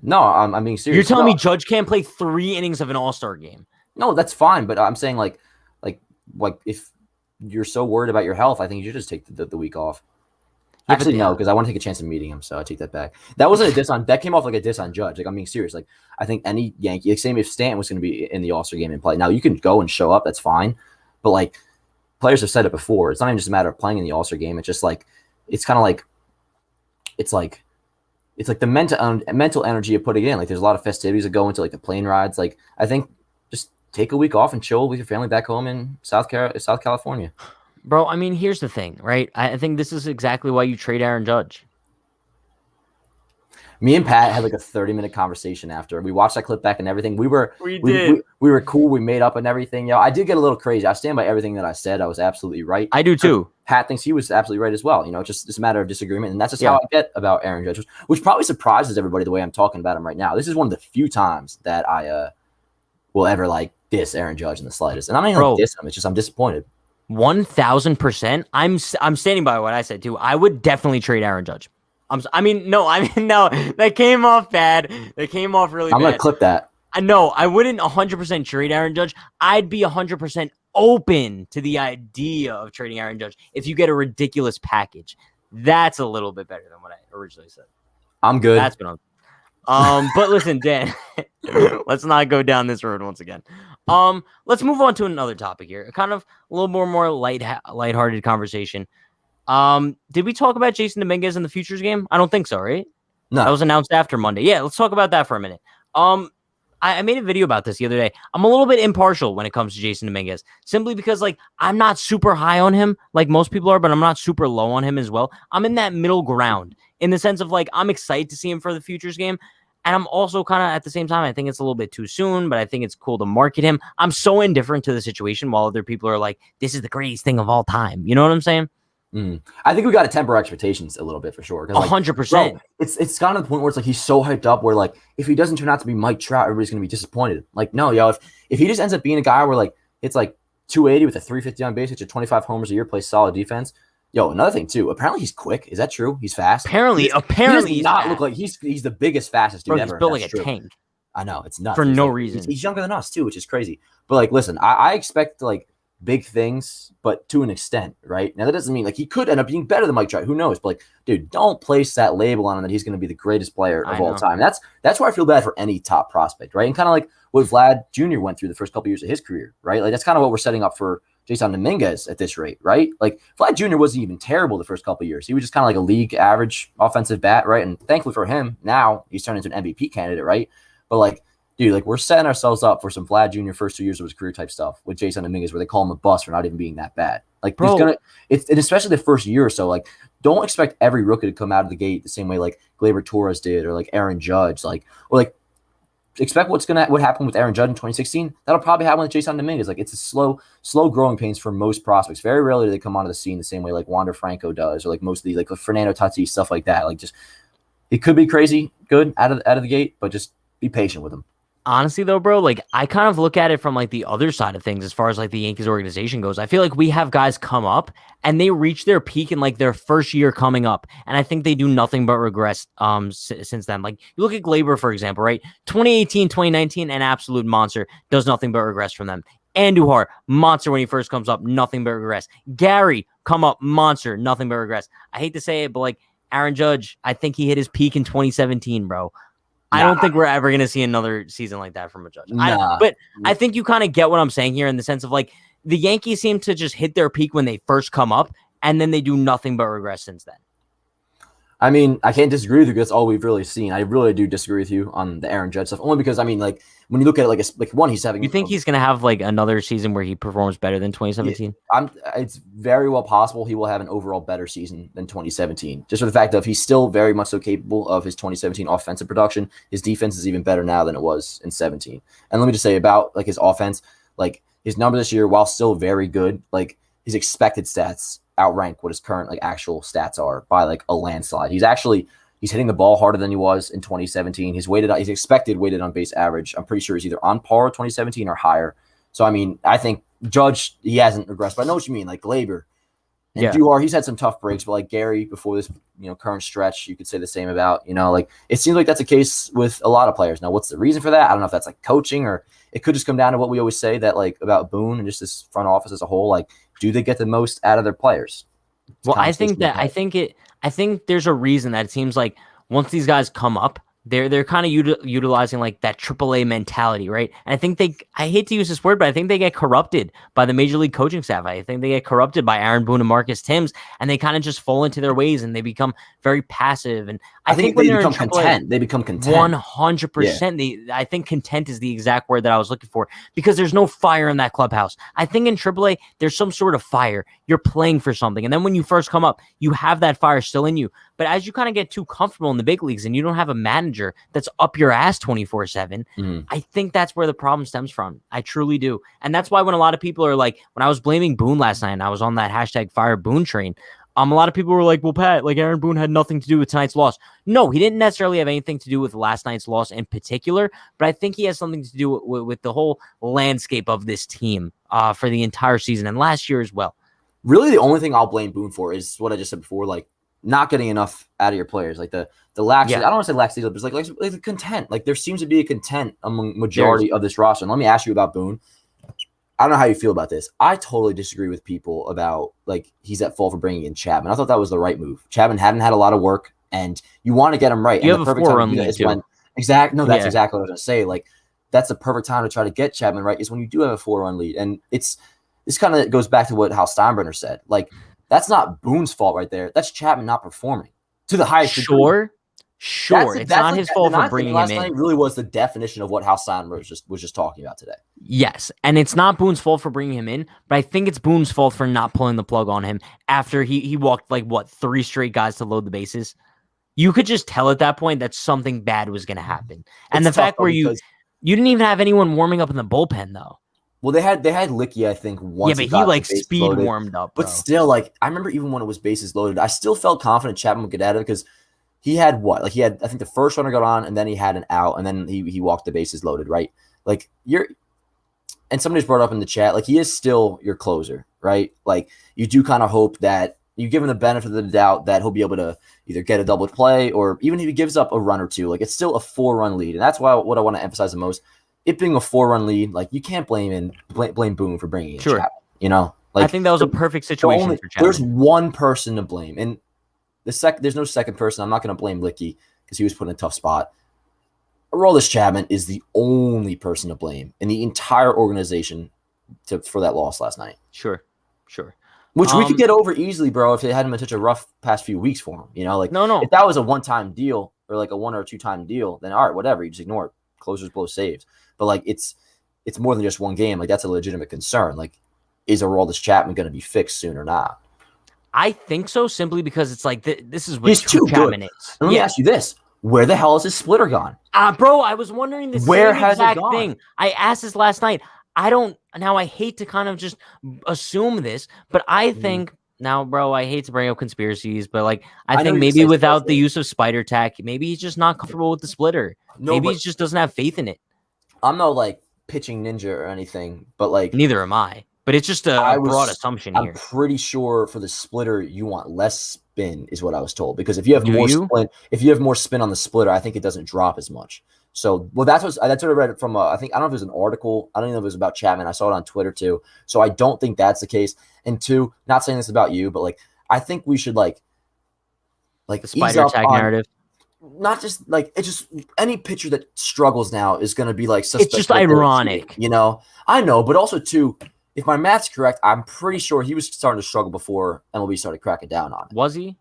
No, I'm being serious. You're telling me Judge can't play 3 innings of an All-Star game? No, that's fine, but I'm saying like if you're so worried about your health, I think you should just take the week off. Yeah, actually, no, because I want to take a chance of meeting him, so I take that back. That wasn't a diss on. That came off like a diss on Judge. Like I'm being serious. Like I think any Yankee, like same if Stanton was going to be in the All-Star game and play. Now you can go and show up, that's fine, but like players have said it before. It's not even just a matter of playing in the All-Star game. It's just like it's kind of like it's like the mental energy you put it in. Like there's a lot of festivities that go into like the plane rides. Like I think just take a week off and chill with your family back home in South California. Bro, I mean, here's the thing, right? I think this is exactly why you trade Aaron Judge. Me and Pat had like a 30-minute conversation after. We watched that clip back and everything. We were cool. We made up and everything. You know, I did get a little crazy. I stand by everything that I said. I was absolutely right. I do too. Pat thinks he was absolutely right as well. You know, it's a matter of disagreement. And that's just how I get about Aaron Judge, which probably surprises everybody the way I'm talking about him right now. This is one of the few times that I will ever like diss Aaron Judge in the slightest. And I'm not even like diss him. It's just I'm disappointed. 1,000%. I'm standing by what I said too. I would definitely trade Aaron Judge. No, that came off bad. That came off really bad. I'm going to clip that. No, I wouldn't 100% trade Aaron Judge. I'd be 100% open to the idea of trading Aaron Judge if you get a ridiculous package. That's a little bit better than what I originally said. I'm good. That's been but listen, Dan, let's not go down this road once again. Let's move on to another topic here. Kind of a little more lighthearted conversation. Did we talk about Jason Dominguez in the Futures game? I don't think so, right? No. That was announced after Monday. Yeah, let's talk about that for a minute. I made a video about this the other day. I'm a little bit impartial when it comes to Jason Dominguez, simply because like I'm not super high on him like most people are, but I'm not super low on him as well. I'm in that middle ground in the sense of like I'm excited to see him for the Futures game. And I'm also kind of at the same time, I think it's a little bit too soon, but I think it's cool to market him. I'm so indifferent to the situation while other people are like, this is the greatest thing of all time. You know what I'm saying? I think we got to temper expectations a little bit for sure. 100%. It's gotten to the point where it's like he's so hyped up where like if he doesn't turn out to be Mike Trout, everybody's going to be disappointed. Like, no, yo, if he just ends up being a guy where like it's like 280 with a 350 on base, hits 25 homers a year, plays solid defense. Yo, another thing too. Apparently he's quick. Is that true? He's fast. Apparently, he does not look like he's the biggest, fastest dude ever. He's built like a tank. I know, it's nuts. For no reason. He's younger than us too, which is crazy. But like, listen, I expect like big things, but to an extent, right? Now that doesn't mean like he could end up being better than Mike Trout. Who knows? But like, dude, don't place that label on him that he's going to be the greatest player of all time. That's why I feel bad for any top prospect, right? And kind of like what Vlad Jr. went through the first couple years of his career, right? Like that's kind of what we're setting up for Jason Dominguez at this rate, right? Like Vlad Jr. wasn't even terrible the first couple of years. He was just kind of like a league average offensive bat, right? And thankfully for him, now he's turned into an MVP candidate, right? But like, dude, like we're setting ourselves up for some Vlad Jr. first 2 years of his career type stuff with Jason Dominguez, where they call him a bust for not even being that bad. Like, and especially the first year or so. Like, don't expect every rookie to come out of the gate the same way like Gleyber Torres did, or like Aaron Judge, expect what happened with Aaron Judge in 2016. That'll probably happen with Jason Dominguez. Like it's a slow growing pains for most prospects. Very rarely do they come onto the scene the same way like Wander Franco does, or like most of these like Fernando Tatis, stuff like that. Like just it could be crazy good out of the gate, but just be patient with him. Honestly, though, bro, like I kind of look at it from like the other side of things as far as like the Yankees organization goes. I feel like we have guys come up and they reach their peak in like their first year coming up, and I think they do nothing but regress since then. Like you look at Gleyber, for example, right? 2018, 2019, an absolute monster, does nothing but regress from them. Andujar, monster when he first comes up, nothing but regress. Gary, come up, monster, nothing but regress. I hate to say it, but like Aaron Judge, I think he hit his peak in 2017, bro. I Nah. don't think we're ever going to see another season like that from a Judge. Nah. But I think you kind of get what I'm saying here in the sense of like the Yankees seem to just hit their peak when they first come up, and then they do nothing but regress since then. I mean, I can't disagree with you because that's all we've really seen. I really do disagree with you on the Aaron Judge stuff, only because, I mean, like, when you look at it, like one, he's having... You think he's going to have, like, another season where he performs better than 2017? It's very well possible he will have an overall better season than 2017, just for the fact of he's still very much so capable of his 2017 offensive production. His defense is even better now than it was in 17. And let me just say about, like, his offense, like, his numbers this year, while still very good, like, his expected stats outrank what his current like actual stats are by like a landslide. He's hitting the ball harder than he was in 2017. His expected weighted on base average, I'm pretty sure he's either on par with 2017 or higher. So I mean, I think Judge, he hasn't regressed, but I know what you mean. Like Glaber and Duar, he's had some tough breaks, but like Gary before this, current stretch, you could say the same about, like it seems like that's the case with a lot of players. Now, what's the reason for that? I don't know if that's like coaching or it could just come down to what we always say that like about Boone and just this front office as a whole, like, do they get the most out of their players? Well, I think there's a reason that it seems like once these guys come up, they're kind of utilizing like that AAA mentality, right? And I think I hate to use this word, but I think they get corrupted by the major league coaching staff. I think they get corrupted by Aaron Boone and Marcus Timms, and they kind of just fall into their ways and they become very passive. And I think when they become AAA, content. They become content. 100%. I think content is the exact word that I was looking for because there's no fire in that clubhouse. I think in AAA, there's some sort of fire. You're playing for something. And then when you first come up, you have that fire still in you. But as you kind of get too comfortable in the big leagues and you don't have a manager that's up your ass 24/7, I think that's where the problem stems from. I truly do. And that's why when a lot of people are like, when I was blaming Boone last night and I was on that hashtag fire Boone train, a lot of people were like, well, Pat, like Aaron Boone had nothing to do with tonight's loss. No, he didn't necessarily have anything to do with last night's loss in particular, but I think he has something to do with the whole landscape of this team for the entire season and last year as well. Really, the only thing I'll blame Boone for is what I just said before, like not getting enough out of your players, like the lax. I don't want to say lax, but it's like the content. Like there seems to be a content among majority of this roster. And let me ask you about Boone. I don't know how you feel about this. I totally disagree with people about like he's at fault for bringing in Chapman. I thought that was the right move. Chapman hadn't had a lot of work, and you want to get him right. You and have the a perfect time 4-run to do that lead is too. That's exactly what I was gonna say. Like that's the perfect time to try to get Chapman right is when you do have a 4-run lead, and this kind of goes back to what Hal Steinbrenner said. Like that's not Boone's fault right there. That's Chapman not performing to the highest degree. Sure. It's not his fault for bringing him in. Last night really was the definition of what Hal Steinbrenner was just talking about today. Yes, and it's not Boone's fault for bringing him in, but I think it's Boone's fault for not pulling the plug on him after he walked like 3 straight guys to load the bases. You could just tell at that point that something bad was going to happen. And the fact where you didn't even have anyone warming up in the bullpen though. Well, they had Licky, I think, once. Yeah, but he like speed warmed up. But still, like I remember even when it was bases loaded, I still felt confident Chapman would get at it because he had what? Like he had, I think the first runner got on, and then he had an out, and then he walked the bases loaded, right? Like and somebody's brought up in the chat, like he is still your closer, right? Like you do kind of hope that you give him the benefit of the doubt that he'll be able to either get a double play or even if he gives up a run or two, like it's still a 4-run lead. And that's why what I want to emphasize the most, it being a 4-run lead, like you can't blame Boone for bringing in Chapman, Like I think that was a perfect situation for Chapman. There's one person to blame, and there's no second person. I'm not going to blame Licky because he was put in a tough spot. Aroldis Chapman is the only person to blame in the entire organization for that loss last night. Sure. Which we could get over easily, bro, if it hadn't been such a rough past few weeks for him. No. If that was a one-time deal or like a 1 or 2-time deal, then all right, whatever. You just ignore it. Closers blow saves. But like it's more than just one game. Like that's a legitimate concern. Like is Aroldis Chapman going to be fixed soon or not? I think so, simply because it's like this is what he's too Chapman good. is. And let me ask you this. Where the hell is his splitter gone? Bro, I was wondering the same exact thing. I asked this last night. I hate to kind of just assume this, but I think now, bro, I hate to bring up conspiracies, but like I think maybe without the use of spider tack, maybe he's just not comfortable with the splitter. Maybe he just doesn't have faith in it. I'm no like pitching ninja or anything, but like neither am I. But it's just a broad assumption here. I'm pretty sure for the splitter, you want less spin, is what I was told. Because if you have more spin on the splitter, I think it doesn't drop as much. So, well, that's what I read from. I don't know if it was an article. I don't even know if it was about Chapman. I saw it on Twitter too. So I don't think that's the case. And 2, not saying this about you, but like I think we should like like The ease spider up tag on narrative. not just like it's just any pitcher that struggles now is going to be like It's suspect just that they're ironic. cheating, you know. I know, but also too, if my math's correct, I'm pretty sure he was starting to struggle before MLB started cracking down on it. Was he?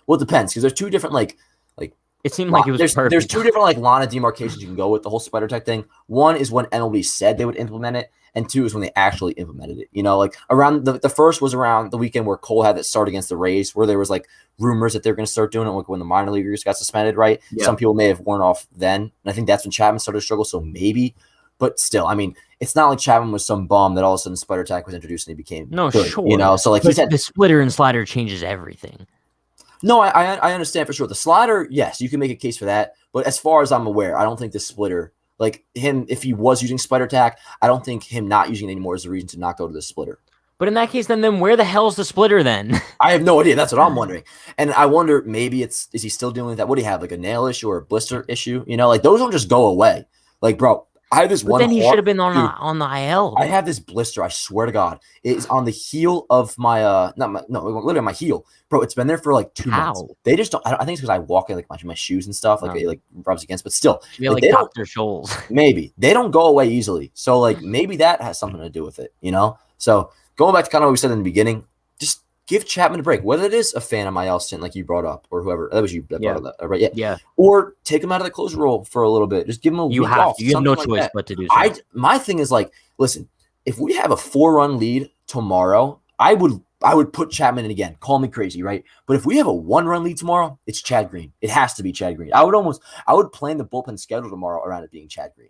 Well, it depends because there's two different like It seemed like it was there's perfect. two different like line of demarcations you can go with the whole spider tech thing. One is when MLB said they would implement it, and two is when they actually implemented it. You know, like around the first was around the weekend where Cole had that start against the Rays, where there was like rumors that they were going to start doing it like when the minor leaguers got suspended, right? Yeah. Some people may have worn off then, and I think that's when Chapman started to struggle. So maybe, but still, I mean, it's not like Chapman was some bum that all of a sudden spider tech was introduced and he became good, sure. you know. So like he said, the splitter and slider changes everything. No, I understand for sure. The slider, yes, you can make a case for that. But as far as I'm aware, I don't think the splitter, like him, if he was using spider tack, I don't think him not using it anymore is the reason to not go to the splitter. But in that case, then where the hell's the splitter then? I have no idea. That's what I'm wondering. And I wonder maybe is he still dealing with that? What do you have, like a nail issue or a blister issue? You know, like those don't just go away. Like, bro, I have this But one. then he should have been on the IL. I have this blister. I swear to God, it is on the heel of my literally on my heel, bro. It's been there for like 2 months. They just don't. I think it's because I walk in like my shoes and stuff, like it like rubs against. But still, like Dr. Scholl's. Maybe they don't go away easily. So like maybe that has something to do with it, you know. So going back to kind of what we said in the beginning, just give Chapman a break. Whether it is a fan of my Elston, like you brought up, or whoever that was you that brought up that, right? Yeah. Or take him out of the closer role for a little bit. Just give him a week off. You have no choice but to do so. My thing is like, listen, if we have a 4-run lead tomorrow, I would put Chapman in again. Call me crazy, right? But if we have a 1-run lead tomorrow, it's Chad Green. It has to be Chad Green. I would plan the bullpen schedule tomorrow around it being Chad Green.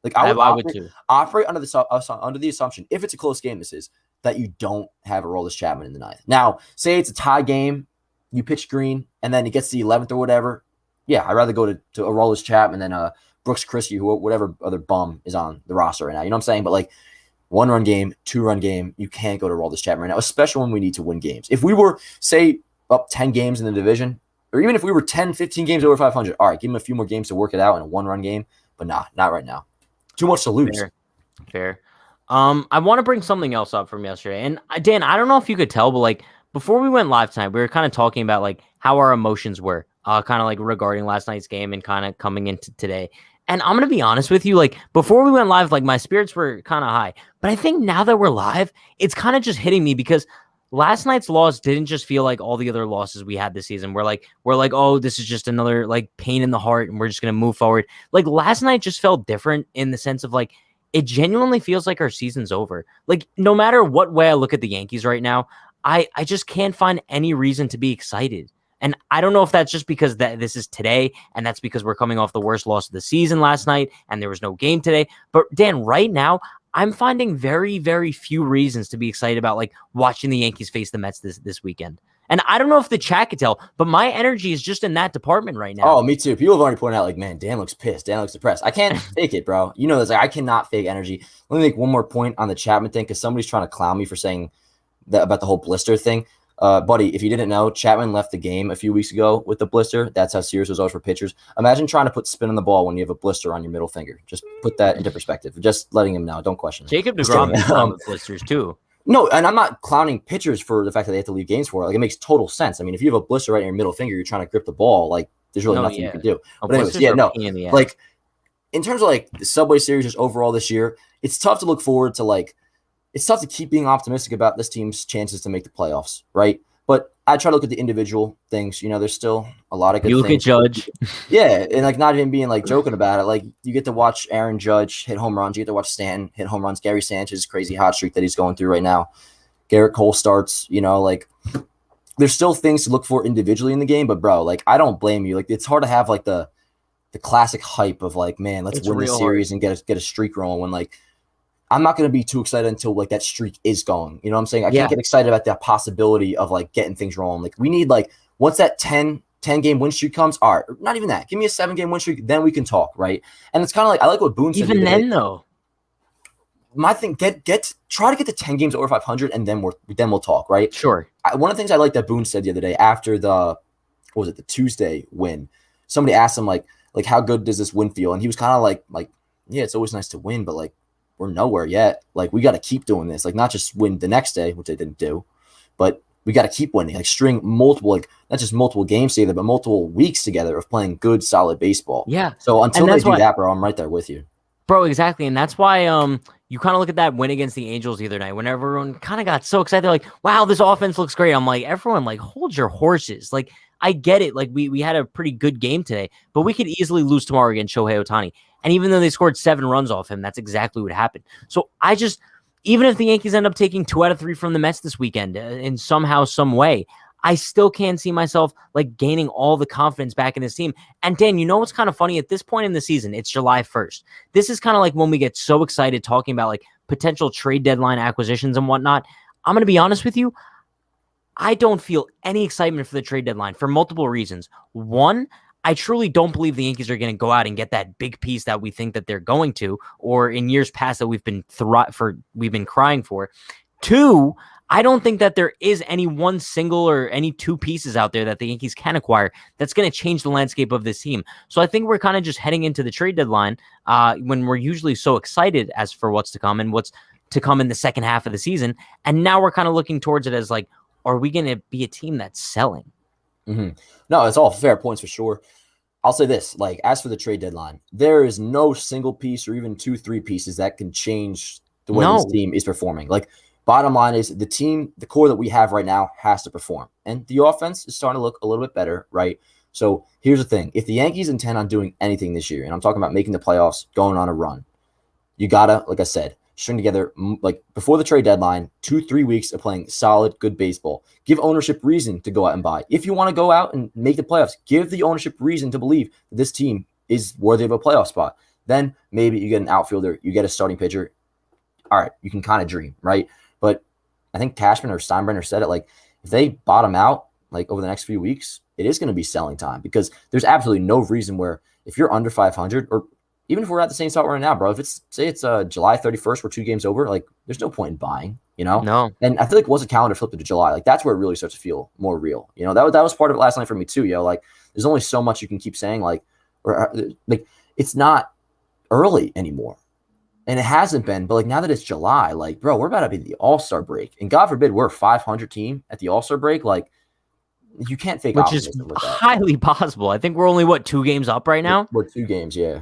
Like I would too. Operate under the assumption, if it's a close game, this is that you don't have Aroldis Chapman in the 9th. Now, say it's a tie game, you pitch Green, and then it gets to the 11th or whatever. Yeah, I'd rather go to Aroldis Chapman than Brooks Christie, whatever other bum is on the roster right now. You know what I'm saying? But like 1-run game, 2-run game, you can't go to Aroldis Chapman right now, especially when we need to win games. If we were, say, up 10 games in the division, or even if we were 10, 15 games over 500, all right, give him a few more games to work it out in a 1-run game. But nah, not right now. Too much to lose. Fair. I want to bring something else up from yesterday. And Dan, I don't know if you could tell, but like before we went live tonight, we were kind of talking about like how our emotions were kind of like regarding last night's game and kind of coming into today. And I'm going to be honest with you, like before we went live, like my spirits were kind of high, but I think now that we're live, it's kind of just hitting me because last night's loss didn't just feel like all the other losses we had this season. We're like, oh, this is just another like pain in the heart and we're just going to move forward. Like last night just felt different in the sense of like, it genuinely feels like our season's over. Like no matter what way I look at the Yankees right now, I just can't find any reason to be excited. And I don't know if that's just because this is today and that's because we're coming off the worst loss of the season last night and there was no game today. But Dan, right now, I'm finding very, very few reasons to be excited about like watching the Yankees face the Mets this weekend. And I don't know if the chat could tell, but my energy is just in that department right now. Oh, me too. People have already pointed out like, man, Dan looks pissed. Dan looks depressed. I can't fake it, bro. You know this. Like, I cannot fake energy. Let me make one more point on the Chapman thing because somebody's trying to clown me for saying that about the whole blister thing. Buddy, if you didn't know, Chapman left the game a few weeks ago with the blister. That's how serious it was always for pitchers. Imagine trying to put spin on the ball when you have a blister on your middle finger. Just put that into perspective. Just letting him know. Don't question it. Jacob deGrom has with blisters too. No, and I'm not clowning pitchers for the fact that they have to leave games for it. Like, it makes total sense. I mean, if you have a blister right in your middle finger, you're trying to grip the ball. Like, there's really nothing you can do. But anyways, like, in terms of, like, the Subway Series just overall this year, it's tough to look forward to, like, it's tough to keep being optimistic about this team's chances to make the playoffs, right? But I try to look at the individual things. You know, there's still a lot of good things. You look at Judge. Yeah, and, like, not even being, like, joking about it. Like, you get to watch Aaron Judge hit home runs. You get to watch Stanton hit home runs. Gary Sanchez's crazy hot streak that he's going through right now. Gerrit Cole starts, you know, like, there's still things to look for individually in the game. But, bro, like, I don't blame you. Like, it's hard to have, like, the classic hype of, like, man, let's win this series and get a streak rolling when, like, I'm not going to be too excited until like that streak is going. You know what I'm saying? I can't get excited about the possibility of like getting things rolling. Like we need like once that 10 game win streak comes, all right, not even that. Give me a 7-game win streak, then we can talk, right? And it's kind of like I like what Boone said. Even then, though, my thing try to get to 10 games over 500, and then we'll talk, right? Sure. One of the things I like that Boone said the other day after the Tuesday win, somebody asked him like how good does this win feel, and he was kind of like yeah, it's always nice to win, but like. We're nowhere yet. Like we got to keep doing this. Like not just win the next day, which they didn't do, but we got to keep winning, like string multiple, like not just multiple games together, but multiple weeks together of playing good, solid baseball. Yeah. So until And they that's do why, that, bro, I'm right there with you. bro, exactly. And that's why you kind of look at that win against the Angels the other night when everyone kind of got so excited. They're like, wow, this offense looks great. I'm like, everyone, like, hold your horses. Like, I get it. Like, we had a pretty good game today, but we could easily lose tomorrow against Shohei Ohtani. And even though they scored 7 runs off him, that's exactly what happened. So even if the Yankees end up taking 2 out of 3 from the Mets this weekend in somehow, some way, I still can't see myself like gaining all the confidence back in this team. And Dan, you know what's kind of funny? At this point in the season, it's July 1st. This is kind of like when we get so excited talking about like potential trade deadline acquisitions and whatnot. I'm going to be honest with you. I don't feel any excitement for the trade deadline for multiple reasons. One, I truly don't believe the Yankees are going to go out and get that big piece that we think that they're going to, or in years past that we've been crying for. Two, I don't think that there is any one single or any 2 pieces out there that the Yankees can acquire that's going to change the landscape of this team. So I think we're kind of just heading into the trade deadline when we're usually so excited as for what's to come and what's to come in the second half of the season. And now we're kind of looking towards it as like, are we going to be a team that's selling? Mm-hmm. No, it's all fair points for sure. I'll say this, like, as for the trade deadline, there is no single piece or even 2-3 pieces that can change the way this team is performing. Like, bottom line is the core that we have right now has to perform. And the offense is starting to look a little bit better, right? So here's the thing. If the Yankees intend on doing anything this year, and I'm talking about making the playoffs, going on a run, you got to, like I said, string together, like before the trade deadline, 2-3 weeks of playing solid, good baseball. Give ownership reason to go out and buy. If you want to go out and make the playoffs, give the ownership reason to believe that this team is worthy of a playoff spot. Then maybe you get an outfielder, you get a starting pitcher. All right, you can kind of dream, right? But I think Cashman or Steinbrenner said it, like, if they bottom out, like, over the next few weeks, it is going to be selling time because there's absolutely no reason where if you're under 500 or even if we're at the same spot right now, bro, if it's July 31st, we're 2 games over, like, there's no point in buying, you know? No. And I feel like once the calendar flipped to July, like, that's where it really starts to feel more real. You know, that was part of it last night for me too, yo. Like, there's only so much you can keep saying, like, it's not early anymore. And it hasn't been, but like now that it's July, like, bro, we're about to be the All-Star break. And God forbid we're a 500 team at the All-Star break. Like, you can't fake which is highly possible. I think we're only 2 games up right now. We're 2 games, yeah.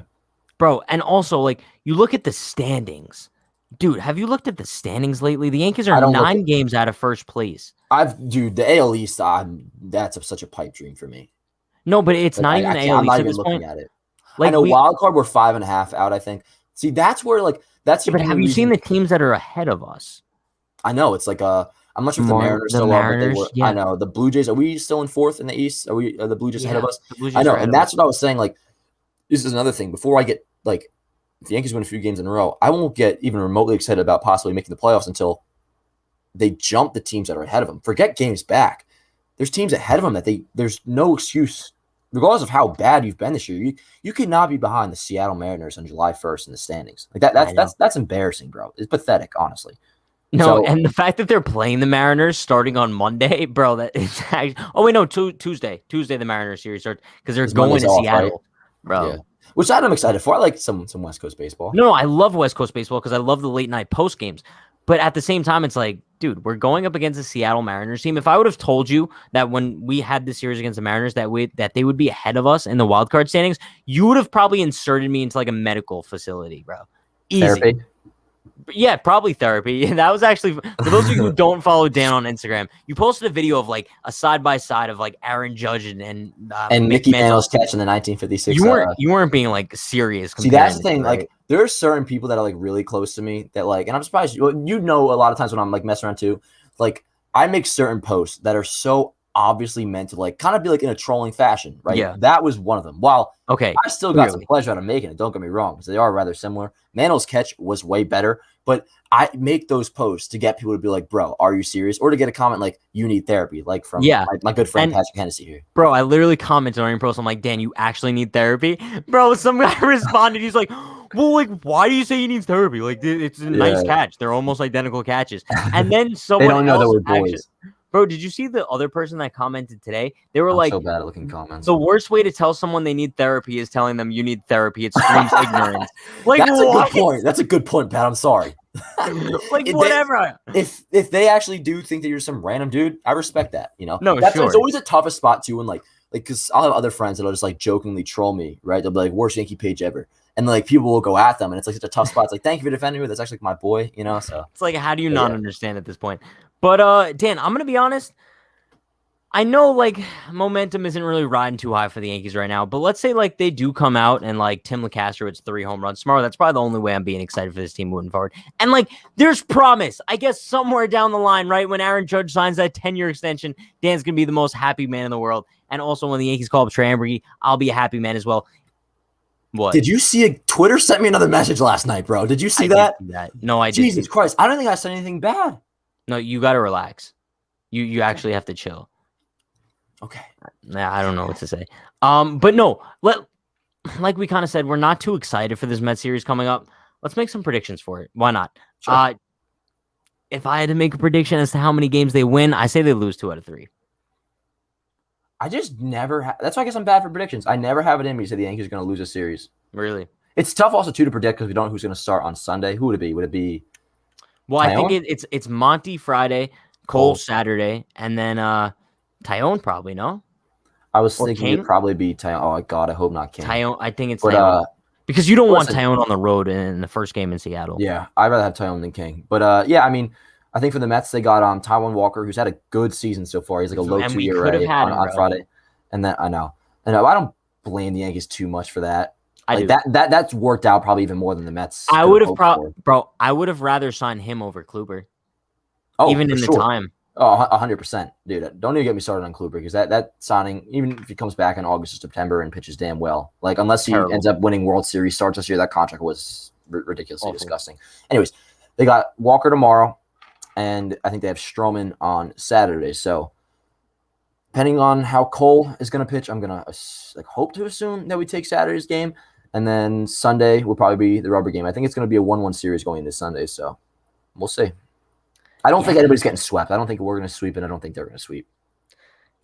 Bro, and also, like, you look at the standings. Dude, have you looked at the standings lately? The Yankees are 9 games out of first place. The AL East, that's such a pipe dream for me. No, but it's not even AL East at this point. At it. Like, I know wild card, we're 5.5 out, I think. See, that's where, like, that's. Yeah, but have you seen the teams that are ahead of us? I know it's like I'm not sure if the Mariners still are, but they were. Yeah. I know the Blue Jays. Are we still in 4th in the East? Are the Blue Jays ahead of us? I know, and that's what I was saying. Like, this is another thing. Before I get like, if the Yankees win a few games in a row, I won't get even remotely excited about possibly making the playoffs until they jump the teams that are ahead of them. Forget games back. There's teams ahead of them that there's no excuse. Regardless of how bad you've been this year, you cannot be behind the Seattle Mariners on July 1st in the standings. Like that's embarrassing, bro. It's pathetic, honestly. No, and the fact that they're playing the Mariners starting on Monday, bro, that is actually, oh wait, no, Tuesday the Mariners series starts because they're going to Seattle, right? Bro. Yeah. Which side I'm excited for. I like some West Coast baseball. No, I love West Coast baseball because I love the late night post games. But at the same time, it's like, dude, we're going up against the Seattle Mariners team. If I would have told you that when we had this series against the Mariners that they would be ahead of us in the wild card standings, you would have probably inserted me into like a medical facility, bro. Easy. Therapy? Yeah, probably therapy. And that was actually, for those of you who don't follow Dan on Instagram, you posted a video of like a side-by-side of like Aaron Judge and Mickey Mantle's catch in the 1956. You weren't being like serious. See, that's the thing. Right? Like, there are certain people that are like really close to me that like, and I'm surprised, you know, a lot of times when I'm like messing around too, like I make certain posts that are so obviously meant to like kind of be like in a trolling fashion, right? Yeah. That was one of them. While okay, I still got some pleasure out of making it, don't get me wrong, because they are rather similar. Mantle's catch was way better, but I make those posts to get people to be like, bro, are you serious? Or to get a comment like, you need therapy, like from my good friend Patrick Hennessy here. Bro, I literally commented on your post. I'm like, Dan, you actually need therapy? Bro, some guy responded. He's like, well, like, why do you say he needs therapy? Like, it's a nice catch. They're almost identical catches. And then someone they don't know that we're boys. Bro, did you see the other person that commented today? They were I'm like, so bad at looking comments. the worst way to tell someone they need therapy is telling them you need therapy. It screams ignorance. Like, That's what? a good point. That's a good point, Pat. I'm sorry. Like, whatever. If they actually do think that you're some random dude, I respect that. You know, No, that's sure. It's always a toughest spot too. When like because I'll have other friends that'll just like jokingly troll me, right? They'll be like, "Worst Yankee page ever," and like people will go at them, and it's like such a tough spot. It's like, "Thank you for defending me." That's actually like, my boy, you know. So it's like, how do you not understand at this point? But Dan, I'm gonna be honest. I know like momentum isn't really riding too high for the Yankees right now, but let's say like they do come out and like Tim Locastro hits 3 home runs tomorrow. That's probably the only way I'm being excited for this team moving forward. And like there's promise, I guess somewhere down the line, right? When Aaron Judge signs that 10-year extension, Dan's gonna be the most happy man in the world. And also when the Yankees call up Trey Ambergy, I'll be a happy man as well. What? Did you see Twitter sent me another message last night, bro? Did you see that? No, I didn't. Jesus Christ. I don't think I said anything bad. No, you gotta relax. You actually have to chill. Okay. Nah, I don't know what to say. But no, like we kind of said, we're not too excited for this Mets series coming up. Let's make some predictions for it. Why not? Sure. If I had to make a prediction as to how many games they win, I say they lose 2 out of 3. I just never that's why I guess I'm bad for predictions. I never have it in me to say the Yankees are going to lose a series. Really? It's tough also too to predict because we don't know who's going to start on Sunday. Who would it be? Would it be Well, Tyone? I think it's Monty Friday, Cole Saturday, and then Tyone probably, no? I was Or thinking King? it'd probably be Tyone. Oh God, I hope not King. Tyone, I think it's But Tyone. Because you don't want listen, Tyone on the road in the first game in Seattle. yeah, I'd rather have Tyone than King. But yeah, I mean, I think for the Mets they got Taijuan Walker, who's had a good season so far. He's like a low And we 2 could have ERA had him, on bro. Friday, and then I know I don't blame the Yankees too much for that. I Like do. that's worked out probably even more than the Mets. I could would have hoped for. I would have rather signed him over Kluber. Oh, even for in the sure. time. Oh, 100%, dude. Don't even get me started on Kluber because that signing, even if he comes back in August or September and pitches damn well, like unless he ends up winning World Series starts this year, that contract was ridiculously disgusting. Anyways, they got Walker tomorrow, and I think they have Stroman on Saturday. So, depending on how Cole is going to pitch, I'm gonna hope to assume that we take Saturday's game, and then Sunday will probably be the rubber game. I think it's going to be a 1-1 series going into Sunday, so we'll see. I don't think anybody's getting swept. I don't think we're going to sweep, and I don't think they're going to sweep.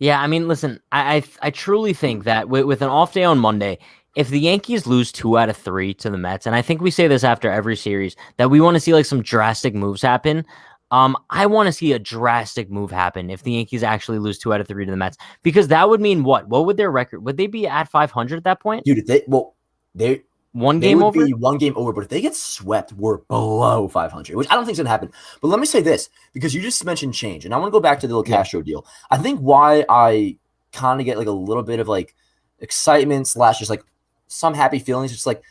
Yeah, I mean, listen, I truly think that with an off day on Monday, if the Yankees lose 2 out of 3 to the Mets, and I think we say this after every series, that we want to see like some drastic moves happen. I want to see a drastic move happen if the Yankees actually lose 2 out of 3 to the Mets, because that would mean what? What would their record? Would they be at 500 at that point? Dude, they one game over? Be 1 game over, but if they get swept, we're below 500, which I don't think is going to happen. But let me say this, because you just mentioned change, and I want to go back to the Locastro deal. I think why I kind of get like a little bit of like excitement / just like some happy feelings, it's like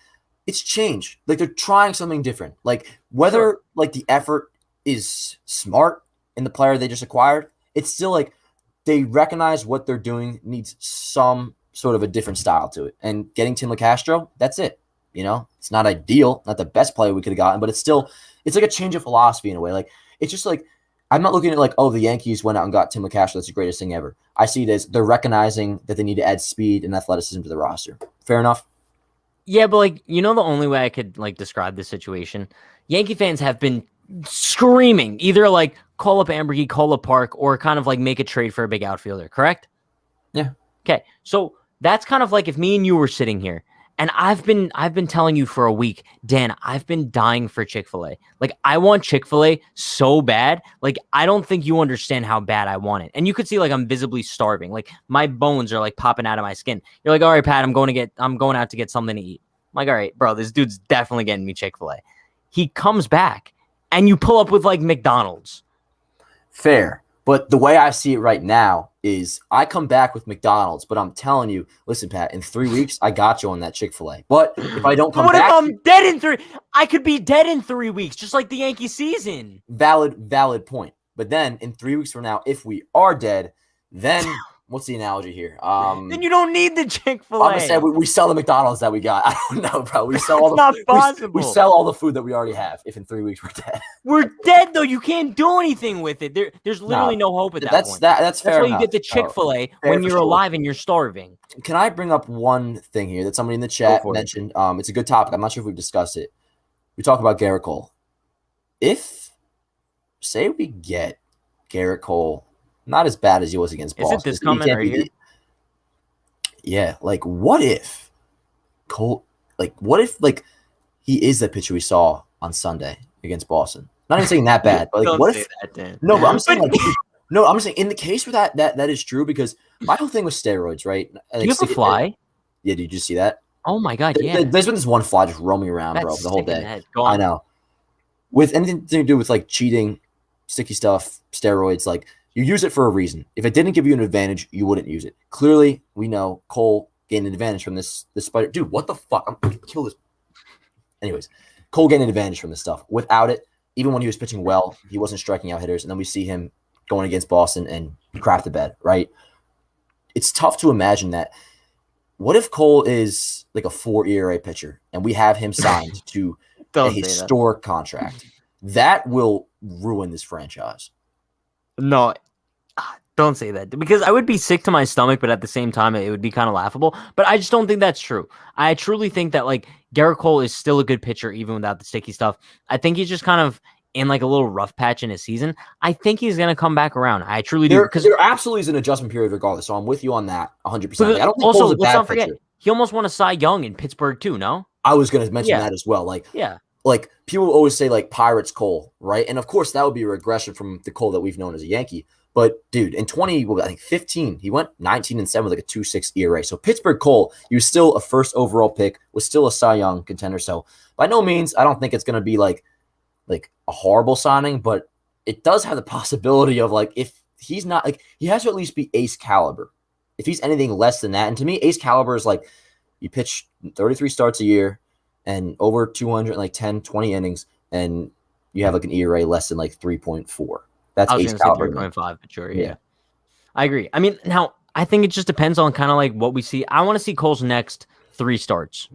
it's change. Like they're trying something different. Like whether like the effort is smart in the player they just acquired, it's still like they recognize what they're doing needs some sort of a different style to it. And getting Tim Locastro, that's it. You know, it's not ideal, not the best player we could have gotten, but it's like a change of philosophy in a way. Like, it's just like, I'm not looking at like, oh, the Yankees went out and got Tim Locastro. That's the greatest thing ever. I see it as they're recognizing that they need to add speed and athleticism to the roster. Fair enough? Yeah, but like, the only way I could like describe this situation, Yankee fans have been screaming either like call up Ambergy, call up Park, or kind of like make a trade for a big outfielder, correct? Yeah. Okay, so that's kind of like if me and you were sitting here, and I've been telling you for a week, Dan, I've been dying for Chick-fil-A. Like, I want Chick-fil-A so bad. Like, I don't think you understand how bad I want it. And you could see, like, I'm visibly starving. Like, my bones are, like, popping out of my skin. You're like, all right, Pat, I'm going out to get something to eat. I'm like, all right, bro, this dude's definitely getting me Chick-fil-A. He comes back, and you pull up with, like, McDonald's. Fair. But the way I see it right now is I come back with McDonald's, but I'm telling you, listen, Pat, in 3 weeks, I got you on that Chick-fil-A. But if I don't come back... What if I'm dead in 3... I could be dead in 3 weeks, just like the Yankee season. Valid point. But then in 3 weeks from now, if we are dead, then... What's the analogy here? Then you don't need the Chick-fil-A. I'm gonna say we sell the McDonald's that we got. I don't know, bro. We sell all not possible. We sell all the food that we already have. If in 3 weeks we're dead, we're dead though. You can't do anything with it. There's literally no hope at that point. That's fair. That's why enough. You get the Chick-fil-A when you're alive and you're starving. Can I bring up one thing here that somebody in the chat mentioned? It's a good topic. I'm not sure if we've discussed it. We talk about Gerrit Cole. If say we get Gerrit Cole not as bad as he was against Is Boston. it this comment right here? Yeah, like what if Cole? Like what if he is the pitcher we saw on Sunday against Boston? Not even saying that bad, but like Don't what say if? that, Dan. No, but I'm saying like no, I'm saying in the case where that is true because my whole thing with steroids, right? Do you have a fly? Yeah, did you see that? Oh my god, yeah. There's been this one fly just roaming around, bro, That's for the whole sick in the day. head. Go on. I know. With anything to do with like cheating, sticky stuff, steroids, like you use it for a reason. If it didn't give you an advantage, you wouldn't use it. Clearly, we know Cole gained an advantage from this spider. Dude, what the fuck? I'm gonna kill this. Anyways, Cole gained an advantage from this stuff. Without it, even when he was pitching well, he wasn't striking out hitters. And then we see him going against Boston and crap the bed, right? It's tough to imagine that. What if Cole is like a 4 ERA pitcher and we have him signed to a historic contract? That will ruin this franchise. No, don't say that because I would be sick to my stomach, but at the same time, it would be kind of laughable. But I just don't think that's true. I truly think that like Gerrit Cole is still a good pitcher even without the sticky stuff. I think he's just kind of in like a little rough patch in his season. I think he's going to come back around. I truly do. Because there absolutely is an adjustment period regardless. So I'm with you on that 100%. Like, I don't think also, Cole's a let's bad not forget, pitcher. he almost won a Cy Young in Pittsburgh too, no? I was going to mention that as well. Like people always say like Pirates Cole, right? And of course that would be a regression from the Cole that we've known as a Yankee. But dude, in 15, he went 19-7 with like a 2.6 ERA. So Pittsburgh Cole, he was still a first overall pick, was still a Cy Young contender. So by no means, I don't think it's going to be like a horrible signing, but it does have the possibility of like if he's not like he has to at least be ace caliber. If he's anything less than that, and to me, ace caliber is like you pitch 33 starts a year and over 210, 20 innings, and you have like an ERA less than like 3.4. That's ace caliber. 3.5, but sure, yeah. I agree. I mean, now I think it just depends on kind of like what we see. I want to see Cole's next 3 starts.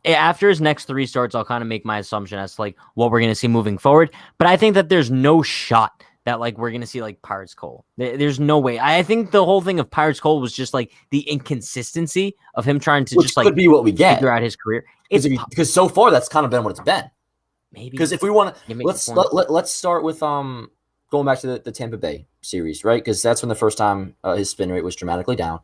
After his next 3 starts, I'll kind of make my assumption as to like what we're going to see moving forward. But I think that there's no shot that like we're going to see like Pirates Cole. There's no way. I think the whole thing of Pirates Cole was just like the inconsistency of him trying to just like could be what we get figure out his career. Because so far that's kind of been what it's been. Maybe because if we want to, let's start with going back to the Tampa Bay series, right? Because that's when the first time his spin rate was dramatically down.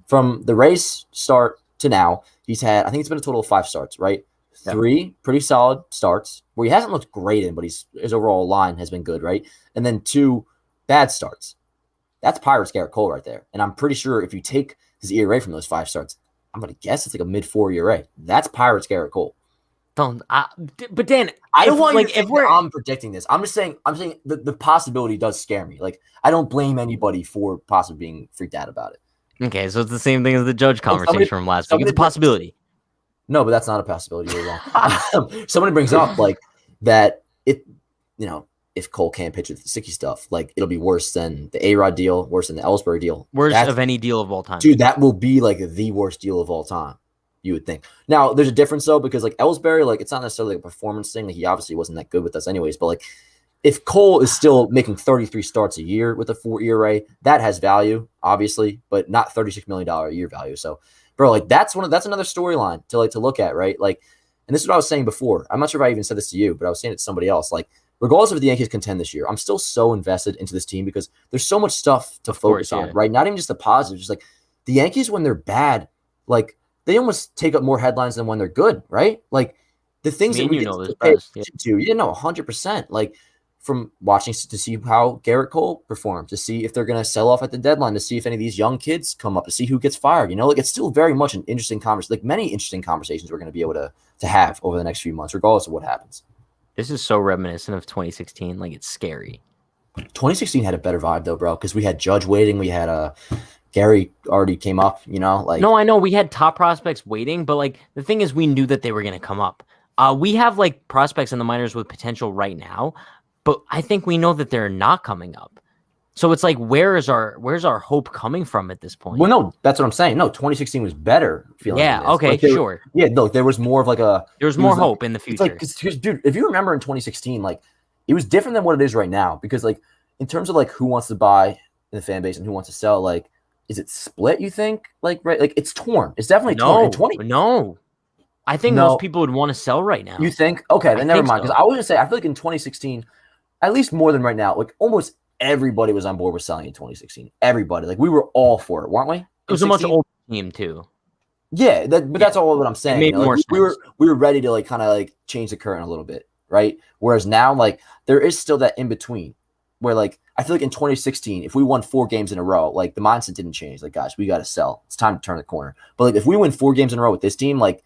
From the Rays start to now, he's had, I think it's been a total of 5 starts, right? Yeah. 3 pretty solid starts where he hasn't looked great in, but his overall line has been good, right? And then 2 bad starts. That's Pirates Gerrit Cole right there. And I'm pretty sure if you take his ERA from those 5 starts, I'm going to guess it's like a mid-4 ERA. That's Pirates Gerrit Cole. But Dan, I don't want you to think that I'm predicting this. I'm saying the possibility does scare me. Like I don't blame anybody for possibly being freaked out about it. Okay, so it's the same thing as the Judge conversation from last week. It's a possibility. No, but that's not a possibility. You're wrong. Somebody brings up like that. If Cole can't pitch with the sticky stuff, like it'll be worse than the A-Rod deal, worse than the Ellsbury deal, worst of any deal of all time. Dude, that will be like the worst deal of all time. You would think. Now, there's a difference though, because like Ellsbury, like it's not necessarily like a performance thing. Like, he obviously wasn't that good with us anyways. But like, if Cole is still making 33 starts a year with a 4 ERA, that has value, obviously, but not $36 million a year value. So, bro, like that's another storyline to look at, right? Like, and this is what I was saying before. I'm not sure if I even said this to you, but I was saying it to somebody else. Like, regardless of the Yankees contend this year, I'm still so invested into this team because there's so much stuff to focus on, right? Not even just the positives, just like the Yankees when they're bad, like they almost take up more headlines than when they're good, right? Like the things that we get to pay attention to, 100%. Like from watching to see how Gerrit Cole performs, to see if they're going to sell off at the deadline, to see if any of these young kids come up, to see who gets fired. Like it's still very much an interesting conversation, like many interesting conversations we're going to be able to have over the next few months, regardless of what happens. This is so reminiscent of 2016. Like it's scary. 2016 had a better vibe though, bro, because we had Judge waiting, we had Gary already came up, like. No, I know we had top prospects waiting, but like the thing is, we knew that they were going to come up. We have like prospects in the minors with potential right now, but I think we know that they're not coming up. So it's like, where's our hope coming from at this point? Well, no, that's what I'm saying. No, 2016 was better. Yeah. Okay. Like sure. Yeah. Look, there was more of like there was more hope in the future. It's like, dude, if you remember in 2016, like it was different than what it is right now because like in terms of like who wants to buy in the fan base and who wants to sell, like. Is it split, you think? Like, right? Like, it's torn. It's definitely torn. No. I think most people would want to sell right now. You think? Okay, then never mind. Because I was going to say, I feel like in 2016, at least more than right now, like almost everybody was on board with selling in 2016. Everybody, like we were all for it, weren't we? It was a much older team too. Yeah, that's all what I'm saying. It made more sense. We were ready to like kind of like change the curtain a little bit, right? Whereas now, like there is still that in between, where like I feel like in 2016, if we won 4 games in a row, like the mindset didn't change. Like, guys, we got to sell. It's time to turn the corner. But like if we win 4 games in a row with this team, like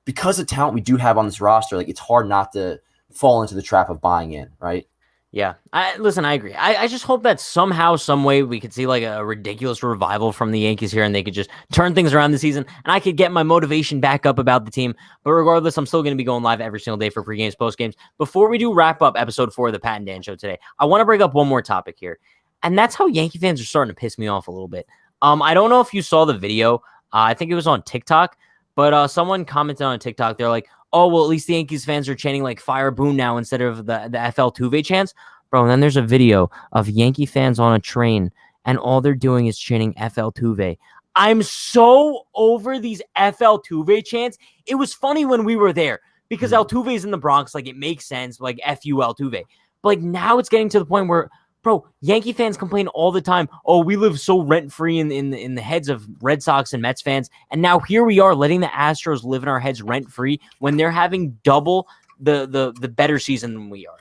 because of the talent we do have on this roster, like it's hard not to fall into the trap of buying in, right? Yeah. Listen, I agree. I just hope that somehow, some way we could see like a ridiculous revival from the Yankees here and they could just turn things around this season and I could get my motivation back up about the team. But regardless, I'm still going to be going live every single day for pre-games, post-games. Before we do wrap up episode 4 of the Pat and Dan Show today, I want to bring up one more topic here. And that's how Yankee fans are starting to piss me off a little bit. I don't know if you saw the video. I think it was on TikTok, but someone commented on TikTok. They're like, oh, well, at least the Yankees fans are chanting like fire Boone now instead of the FL Tuve chants. Bro, and then there's a video of Yankee fans on a train, and all they're doing is chanting FL Tuve. I'm so over these FL Tuve chants. It was funny when we were there because Altuve's in the Bronx. Like, it makes sense, like FU Altuve. But like now it's getting to the point where, bro, Yankee fans complain all the time. Oh, we live so rent-free in the heads of Red Sox and Mets fans. And now here we are letting the Astros live in our heads rent-free when they're having double the better season than we are.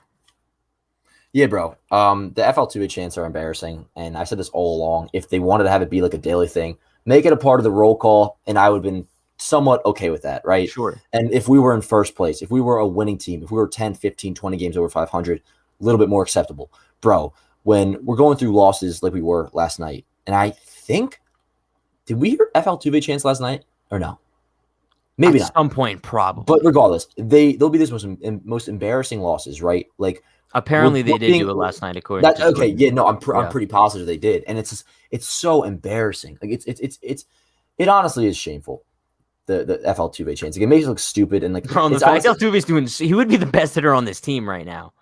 Yeah, bro. The FL2A chants are embarrassing, and I said this all along. If they wanted to have it be like a daily thing, make it a part of the roll call, and I would have been somewhat okay with that, right? Sure. And if we were in first place, if we were a winning team, if we were 10, 15, 20 games over 500, a little bit more acceptable. Bro, when we're going through losses like we were last night, and I think, did we hear FL2A chants last night or no? Maybe not. At some point, probably. But regardless, they'll be these most embarrassing losses, right? Like, apparently they did do it last night, according to okay. Yeah, no, I'm pretty positive they did, and it's so embarrassing. Like it honestly is shameful. The FL2A chance, like, it makes it look stupid and like. Bro, the fact FL2A's doing, he would be the best hitter on this team right now.